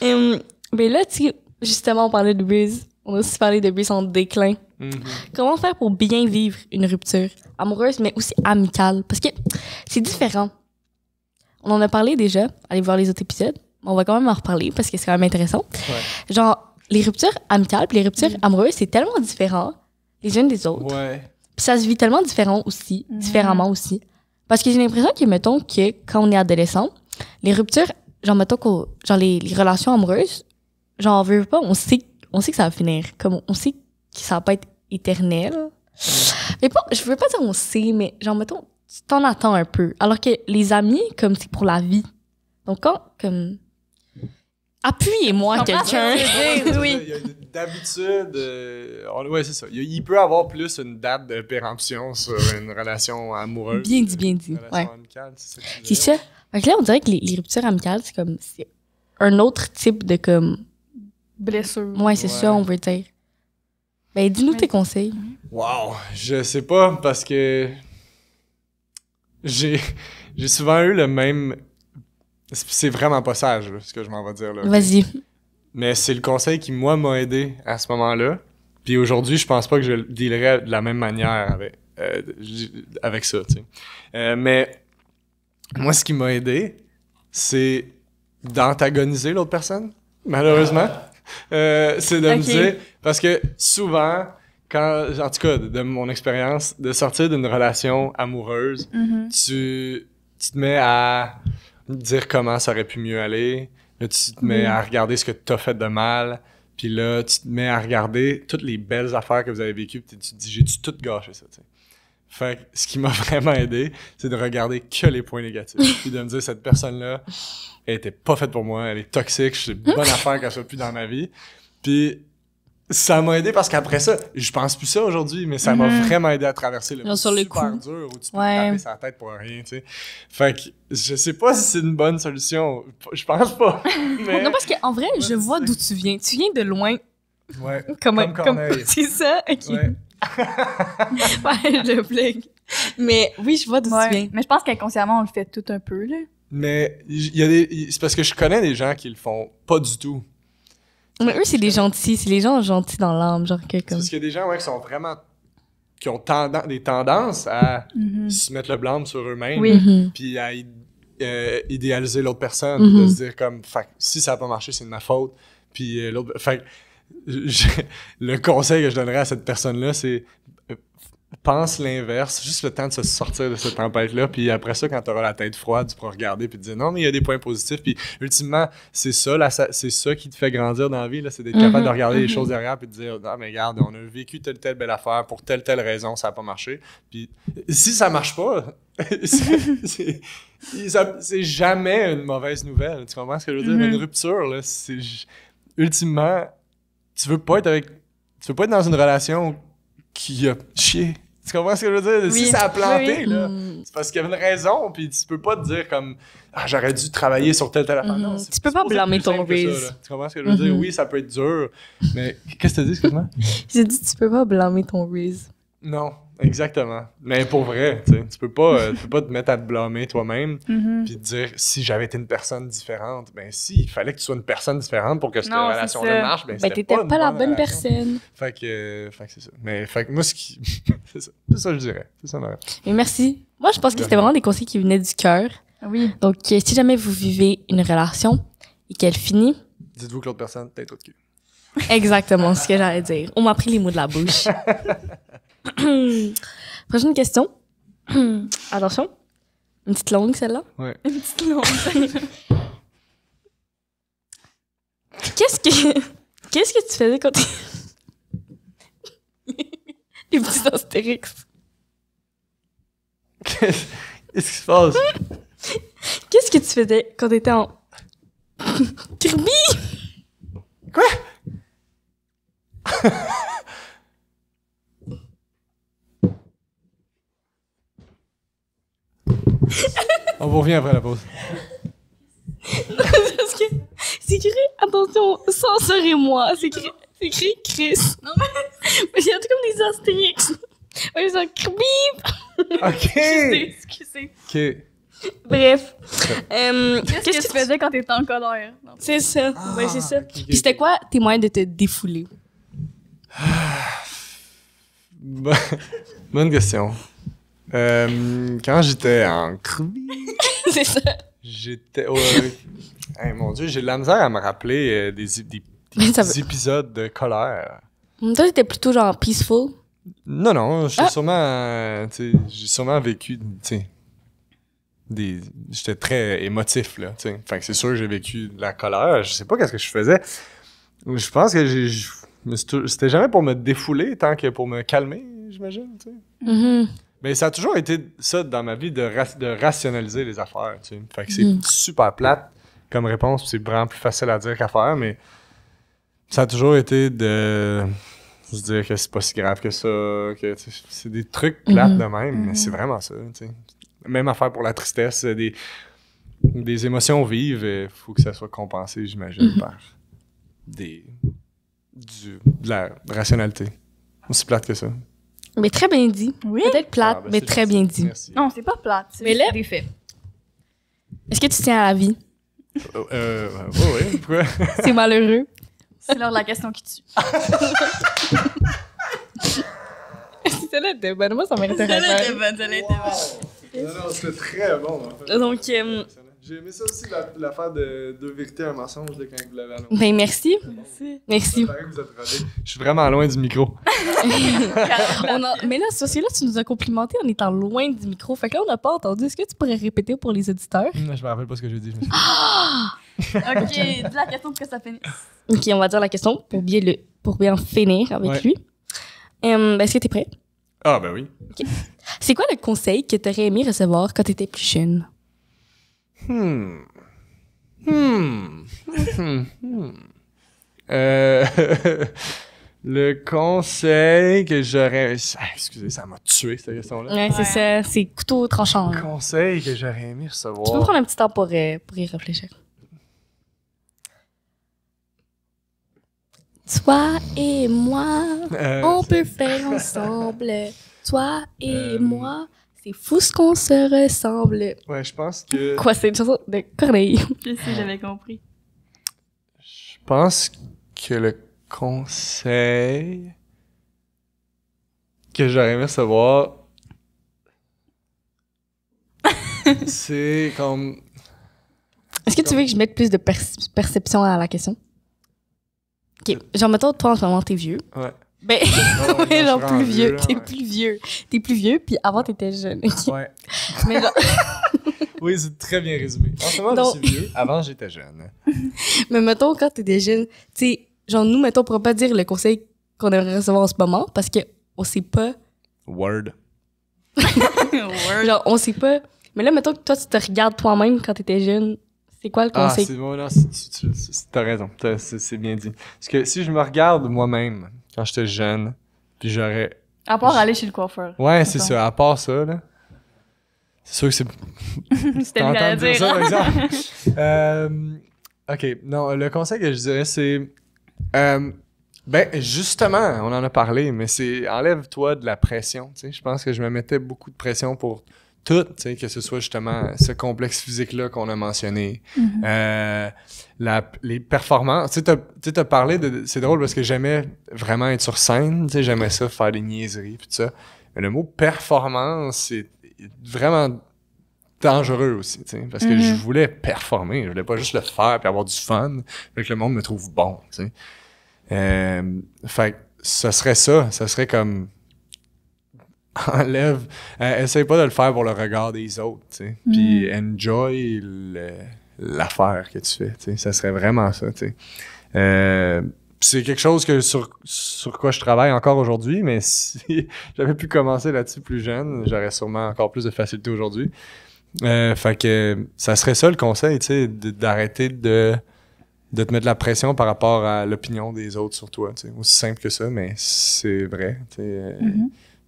Speaker 1: Ben là, justement, on parlait de buzz. On a aussi parlé de buzz en déclin. Comment faire pour bien vivre une rupture amoureuse, mais aussi amicale? Parce que c'est différent. On en a parlé déjà. Allez voir les autres épisodes. On va quand même en reparler parce que c'est quand même intéressant. Ouais. Genre, les ruptures amicales puis les ruptures amoureuses, c'est tellement différent les unes des autres.
Speaker 3: Ouais.
Speaker 1: Puis ça se vit tellement différemment aussi. Parce que j'ai l'impression que, mettons, que quand on est adolescent, les ruptures, genre, mettons, genre les relations amoureuses, genre, on veut pas, on sait que ça va finir. Comme, on sait que ça va pas être éternel. Mais pas, je veux pas dire on sait, mais genre, mettons, tu t'en attends un peu. Alors que les amis, comme, c'est pour la vie. Donc, comme... Appuyez-moi, quelqu'un.
Speaker 3: Oui. D'habitude, ouais, c'est ça. Il peut avoir plus une date de péremption sur une relation amoureuse.
Speaker 1: Bien dit.
Speaker 3: Une relation amicale, c'est ça.
Speaker 1: C'est ça. Fait que là, on dirait que les ruptures amicales, c'est un autre type de, comme...
Speaker 2: blessure.
Speaker 1: Ouais, c'est ça, on veut dire. Ben, dis-nous tes conseils.
Speaker 3: Wow! Je sais pas, parce que j'ai souvent eu le même... C'est vraiment pas sage, là, ce que je m'en vais dire, là.
Speaker 1: Vas-y.
Speaker 3: Mais c'est le conseil qui, moi, m'a aidé à ce moment-là. Puis aujourd'hui, je pense pas que je le dealerais de la même manière avec ça, tu sais. Mais moi, ce qui m'a aidé, c'est d'antagoniser l'autre personne, malheureusement. C'est de me dire... Parce que souvent, en tout cas, de mon expérience, de sortir d'une relation amoureuse, tu te mets à dire comment ça aurait pu mieux aller. Là, tu te mets à regarder ce que tu as fait de mal. Puis là, tu te mets à regarder toutes les belles affaires que vous avez vécues. Puis tu te dis, j'ai-tu tout gâché ça, tu sais. Fait que ce qui m'a vraiment aidé, c'est de regarder que les points négatifs. Puis de me dire, cette personne-là, elle était pas faite pour moi. Elle est toxique. C'est une bonne affaire qu'elle soit plus dans ma vie. Puis ça m'a aidé parce qu'après ça, je pense plus ça aujourd'hui, mais ça m'a vraiment aidé à traverser le
Speaker 1: sur le
Speaker 3: super
Speaker 1: coup.
Speaker 3: dur où tu peux te taper sa tête pour rien, tu sais. Fait que je sais pas si c'est une bonne solution. Je pense pas. Mais...
Speaker 1: Non, parce qu'en vrai, je vois d'où tu viens. Tu viens de loin.
Speaker 3: Ouais.
Speaker 1: Comme
Speaker 3: Corneille.
Speaker 1: C'est ça? OK. Ouais. Ouais, je blague. Mais oui, je vois d'où tu viens.
Speaker 2: Mais je pense qu'inconsciemment, on le fait tout un peu, là.
Speaker 3: Mais c'est parce que je connais des gens qui le font pas du tout.
Speaker 1: Mais eux, c'est des gentils. C'est les gens gentils dans l'âme, genre que comme...
Speaker 3: Parce qu'il y a des gens, qui sont vraiment... qui ont des tendances à se mettre le blâme sur eux-mêmes. Puis à idéaliser l'autre personne. De se dire comme, si ça n'a pas marché, c'est de ma faute. Puis l'autre... Fait le conseil que je donnerais à cette personne-là, c'est... pense l'inverse, juste le temps de se sortir de cette tempête-là, puis après ça, quand tu auras la tête froide, tu pourras regarder puis te dire non, mais il y a des points positifs, puis ultimement, c'est ça qui te fait grandir dans la vie, là, c'est d'être capable de regarder les choses derrière puis de dire ah, mais regarde, on a vécu telle belle affaire, pour telle raison, ça n'a pas marché, puis si ça marche pas, c'est jamais une mauvaise nouvelle, tu comprends ce que je veux dire? Une rupture, là, c'est ultimement, tu veux pas être dans une relation qui a chié. Tu comprends ce que je veux dire?
Speaker 2: Oui.
Speaker 3: Si ça a planté,
Speaker 2: Oui, oui.
Speaker 3: là, c'est parce qu'il y avait une raison, puis tu peux pas te dire comme « Ah, j'aurais dû travailler sur telle affaire. » Non,
Speaker 1: Tu peux pas
Speaker 3: supposé
Speaker 1: blâmer
Speaker 3: plus
Speaker 1: ton
Speaker 3: simple que ça,
Speaker 1: raise.
Speaker 3: là. Tu comprends ce que je veux dire? Oui, ça peut être dur, mais... Qu'est-ce que tu dis, excuse-moi?
Speaker 1: J'ai dit, tu peux pas blâmer ton raise.
Speaker 3: Non, exactement. Mais pour vrai, tu peux pas te mettre à te blâmer toi-même puis te dire si j'avais été une personne différente, ben si, il fallait que tu sois une personne différente pour que cette
Speaker 2: Non, c'est
Speaker 3: relation-là
Speaker 2: ça.
Speaker 3: marche, ben
Speaker 1: Ben,
Speaker 3: c'était
Speaker 1: t'étais
Speaker 3: une
Speaker 1: pas la bonne
Speaker 3: relation.
Speaker 1: personne.
Speaker 3: Fait que c'est ça. Mais fait que moi, c'est ça. C'est ça, je dirais. C'est ça, ouais.
Speaker 1: Mais merci. Moi, je pense que c'était vraiment des conseils qui venaient du cœur.
Speaker 2: Oui.
Speaker 1: Donc, si jamais vous vivez une relation et qu'elle finit,
Speaker 3: Dites-vous que l'autre personne, t'es trop de cul.
Speaker 1: exactement ce que j'allais dire. On m'a pris les mots de la bouche. Prochaine question. Attention. Une petite longue, celle-là.
Speaker 3: Ouais.
Speaker 2: Une petite longue.
Speaker 1: Qu'est-ce que tu faisais quand t'es... Les petits astérix.
Speaker 3: Qu'est-ce qui se passe?
Speaker 1: Qu'est-ce que tu faisais quand t'étais en... Kirby!
Speaker 3: Quoi? On vous revient après la pause.
Speaker 1: Parce que c'est écrit, attention, censurez-moi. C'est écrit Chris. Non, mais il y a tout comme des astérix. Ouais, c'est un Kirby!
Speaker 3: OK!
Speaker 1: Excusez.
Speaker 3: OK.
Speaker 1: Bref.
Speaker 2: Qu'est-ce que tu faisais quand t'étais en colère? Non.
Speaker 1: C'est ça. Ouais, c'est ça.
Speaker 3: ok,
Speaker 1: Puis c'était quoi tes moyens de te défouler?
Speaker 3: Bonne question. Quand j'étais en Kirby,
Speaker 1: C'est ça.
Speaker 3: j'étais... Hey, mon Dieu, j'ai de la misère à me rappeler des
Speaker 1: Mais ça veut-
Speaker 3: épisodes de colère.
Speaker 1: Toi, t'étais plutôt genre peaceful.
Speaker 3: Non,
Speaker 1: Ah!
Speaker 3: j'ai sûrement vécu, tu sais, j'étais très émotif, là, tu sais. Fait que c'est sûr que j'ai vécu de la colère. Je sais pas qu'est-ce que je faisais. Je pense que c'était jamais pour me défouler tant que pour me calmer, j'imagine, tu sais.
Speaker 1: Mm-hmm.
Speaker 3: Mais ça a toujours été ça dans ma vie de rationaliser les affaires, tu sais. Fait que c'est super plate comme réponse, puis c'est vraiment plus facile à dire qu'à faire, mais ça a toujours été de se dire que c'est pas si grave que ça, que tu sais, c'est des trucs plates de même, mais c'est vraiment ça, tu sais. Même affaire pour la tristesse, des émotions vives, il faut que ça soit compensé, j'imagine, par de la rationalité. Aussi plate que ça.
Speaker 1: Mais très bien dit.
Speaker 2: Oui.
Speaker 1: Peut-être plate,
Speaker 3: Ah, ben,
Speaker 1: mais
Speaker 3: c'est
Speaker 1: très
Speaker 3: gentil.
Speaker 1: bien dit.
Speaker 3: Merci.
Speaker 2: Non, c'est pas plate. C'est
Speaker 1: Mais là-
Speaker 2: des faits.
Speaker 1: Est-ce que tu tiens à la vie?
Speaker 3: Oui, pourquoi?
Speaker 1: C'est malheureux.
Speaker 2: C'est l'heure de la question qui tue.
Speaker 1: Celle-là était bonne. Moi, ça m'intéresse.
Speaker 2: bonne, celle-là était bonne.
Speaker 3: Non, c'était très bon, en fait.
Speaker 1: Donc,
Speaker 3: J'ai aimé ça aussi, l'affaire de deux vérités, un mensonge, là, quand vous l'avez annoncé.
Speaker 1: ben merci.
Speaker 2: Merci.
Speaker 1: Merci.
Speaker 3: Ça paraît que vous êtes rodés. Je suis vraiment loin du micro.
Speaker 1: Mais là, c'est là, tu nous as complimenté en étant loin du micro. Fait que là, on n'a pas entendu. Est-ce que tu pourrais répéter pour les auditeurs?
Speaker 3: Je me rappelle pas ce que j'ai dit. Je me suis...
Speaker 2: Ok, dis la question pour que ça finisse.
Speaker 1: Ok, on va dire la question pour bien finir avec
Speaker 3: Ouais.
Speaker 1: lui. Est-ce que t'es prêt?
Speaker 3: Ah, ben oui.
Speaker 1: C'est quoi le conseil que t'aurais aimé recevoir quand t'étais plus jeune?
Speaker 3: Le conseil que j'aurais... Ah, excusez, ça m'a tué, cette question-là.
Speaker 1: Ouais, c'est ça. C'est couteau tranchant.
Speaker 3: Le
Speaker 1: là.
Speaker 3: conseil que j'aurais aimé
Speaker 1: Tu peux
Speaker 3: recevoir...
Speaker 1: prendre un petit temps pour y réfléchir. Toi et moi, on peut faire ensemble. Toi et moi, c'est fou ce qu'on se ressemble.
Speaker 3: Ouais, je pense que...
Speaker 1: Quoi, c'est une chanson de Corneille?
Speaker 2: Je sais, j'avais compris.
Speaker 3: Je pense que le conseil que j'aurais aimé recevoir, c'est comme...
Speaker 1: Est-ce que tu veux que je mette plus de perception à la question? Ok, genre, mettons, toi, en ce moment, t'es vieux.
Speaker 3: Ouais.
Speaker 1: Ben,
Speaker 3: Oh,
Speaker 1: ouais,
Speaker 3: non,
Speaker 1: genre,
Speaker 3: je suis
Speaker 1: plus vieux.
Speaker 3: rendu, là,
Speaker 1: T'es
Speaker 3: ouais.
Speaker 1: plus vieux. T'es plus vieux, puis avant, t'étais jeune. ok?
Speaker 3: Ouais.
Speaker 1: Mais genre,
Speaker 3: Oui, c'est très bien résumé. En ce moment,
Speaker 1: Donc-
Speaker 3: je suis vieux. Avant, j'étais jeune.
Speaker 1: mais mettons, quand t'étais jeune, tu sais, genre, nous, mettons, on pourrait pas dire le conseil qu'on aimerait recevoir en ce moment, parce que on sait pas.
Speaker 3: Word.
Speaker 1: Genre, on sait pas. Mais là, mettons que toi, tu te regardes toi-même quand t'étais jeune. C'est quoi le
Speaker 3: Ah,
Speaker 1: conseil?
Speaker 3: c'est bon, non, t'as raison. C'est bien dit. Parce que si je me regarde moi-même, quand j'étais jeune, puis j'aurais
Speaker 2: À part aller chez le coiffeur.
Speaker 3: Ouais, c'est ça. À part ça, là. C'est sûr que c'est...
Speaker 2: C'était lui à dire.
Speaker 3: Ça, par exemple. OK. Non, le conseil que je dirais, c'est... ben, justement, on en a parlé, mais c'est... Enlève-toi de la pression, tu sais. Je pense que je me mettais beaucoup de pression pour tout, tu sais, que ce soit justement ce complexe physique-là qu'on a mentionné. Les performances... Tu sais, t'as parlé de... C'est drôle parce que j'aimais vraiment être sur scène, tu sais, j'aimais ça, faire des niaiseries, pis tout ça. Mais le mot « performance », c'est vraiment dangereux aussi, tu sais, parce que je voulais performer, je voulais pas juste le faire puis avoir du fun, fait que le monde me trouve bon, tu sais. Fait que ça serait comme enlève, essaye pas de le faire pour le regard des autres, tu sais, puis enjoy l'affaire que tu fais, tu sais, ça serait vraiment ça, tu sais. C'est quelque chose que sur quoi je travaille encore aujourd'hui, mais si j'avais pu commencer là-dessus plus jeune, j'aurais sûrement encore plus de facilité aujourd'hui. Fait que ça serait ça le conseil, tu sais, d'arrêter de te mettre la pression par rapport à l'opinion des autres sur toi, tu sais. Aussi simple que ça, mais c'est vrai, tu sais.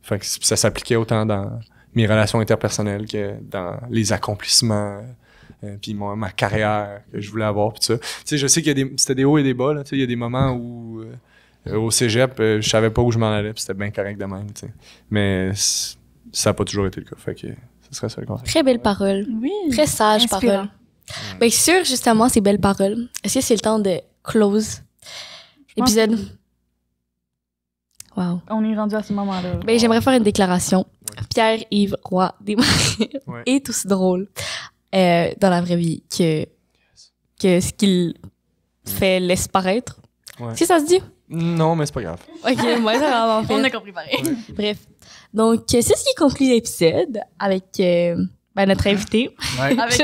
Speaker 3: Fait que ça s'appliquait autant dans mes relations interpersonnelles que dans les accomplissements, puis ma carrière que je voulais avoir, puis tout ça. Tu sais, je sais c'était des hauts et des bas, là, tu sais, il y a des moments où au cégep, je savais pas où je m'en allais, puis c'était bien correct de même, tu sais. Mais ça a pas toujours été le cas, fait que ce serait ça le conseil.
Speaker 1: Très belle parole.
Speaker 2: Oui.
Speaker 1: Très sage
Speaker 2: Inspirant.
Speaker 1: parole. Bien sûr, justement, ces belles paroles. Est-ce que c'est le temps de close l'épisode? Wow.
Speaker 2: On est rendu à ce moment-là.
Speaker 1: Ben, j'aimerais faire une déclaration. Pierre-Yves Roy Desmarais est aussi drôle dans la vraie vie que ce qu'il fait laisse paraître.
Speaker 3: Ouais.
Speaker 1: Est-ce que ça se dit?
Speaker 3: Non, mais c'est pas grave.
Speaker 1: OK, moi, ça vraiment fait.
Speaker 2: On a compris pareil.
Speaker 1: Bref. Donc, c'est ce qui conclut l'épisode avec notre invité.
Speaker 3: Ouais.
Speaker 2: Avec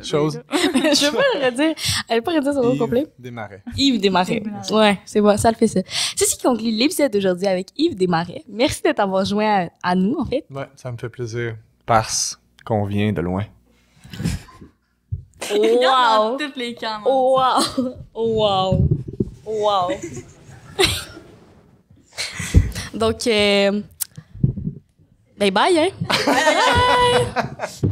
Speaker 3: Chose.
Speaker 1: Je veux pas le redire. Elle veut pas redire son nom complet.
Speaker 3: Desmarais.
Speaker 1: Yves Desmarais.
Speaker 2: Yves Desmarais.
Speaker 1: Ouais, c'est bon, ça le fait ça. C'est ce qui conclut l'épisode d'aujourd'hui avec Yves Desmarais. Merci de t'avoir joint à nous, en fait.
Speaker 3: Ouais, ça me fait plaisir. Parce qu'on vient de loin.
Speaker 2: Regarde dans toutes les camps.
Speaker 1: Wow! Donc, bye bye, hein? Bye!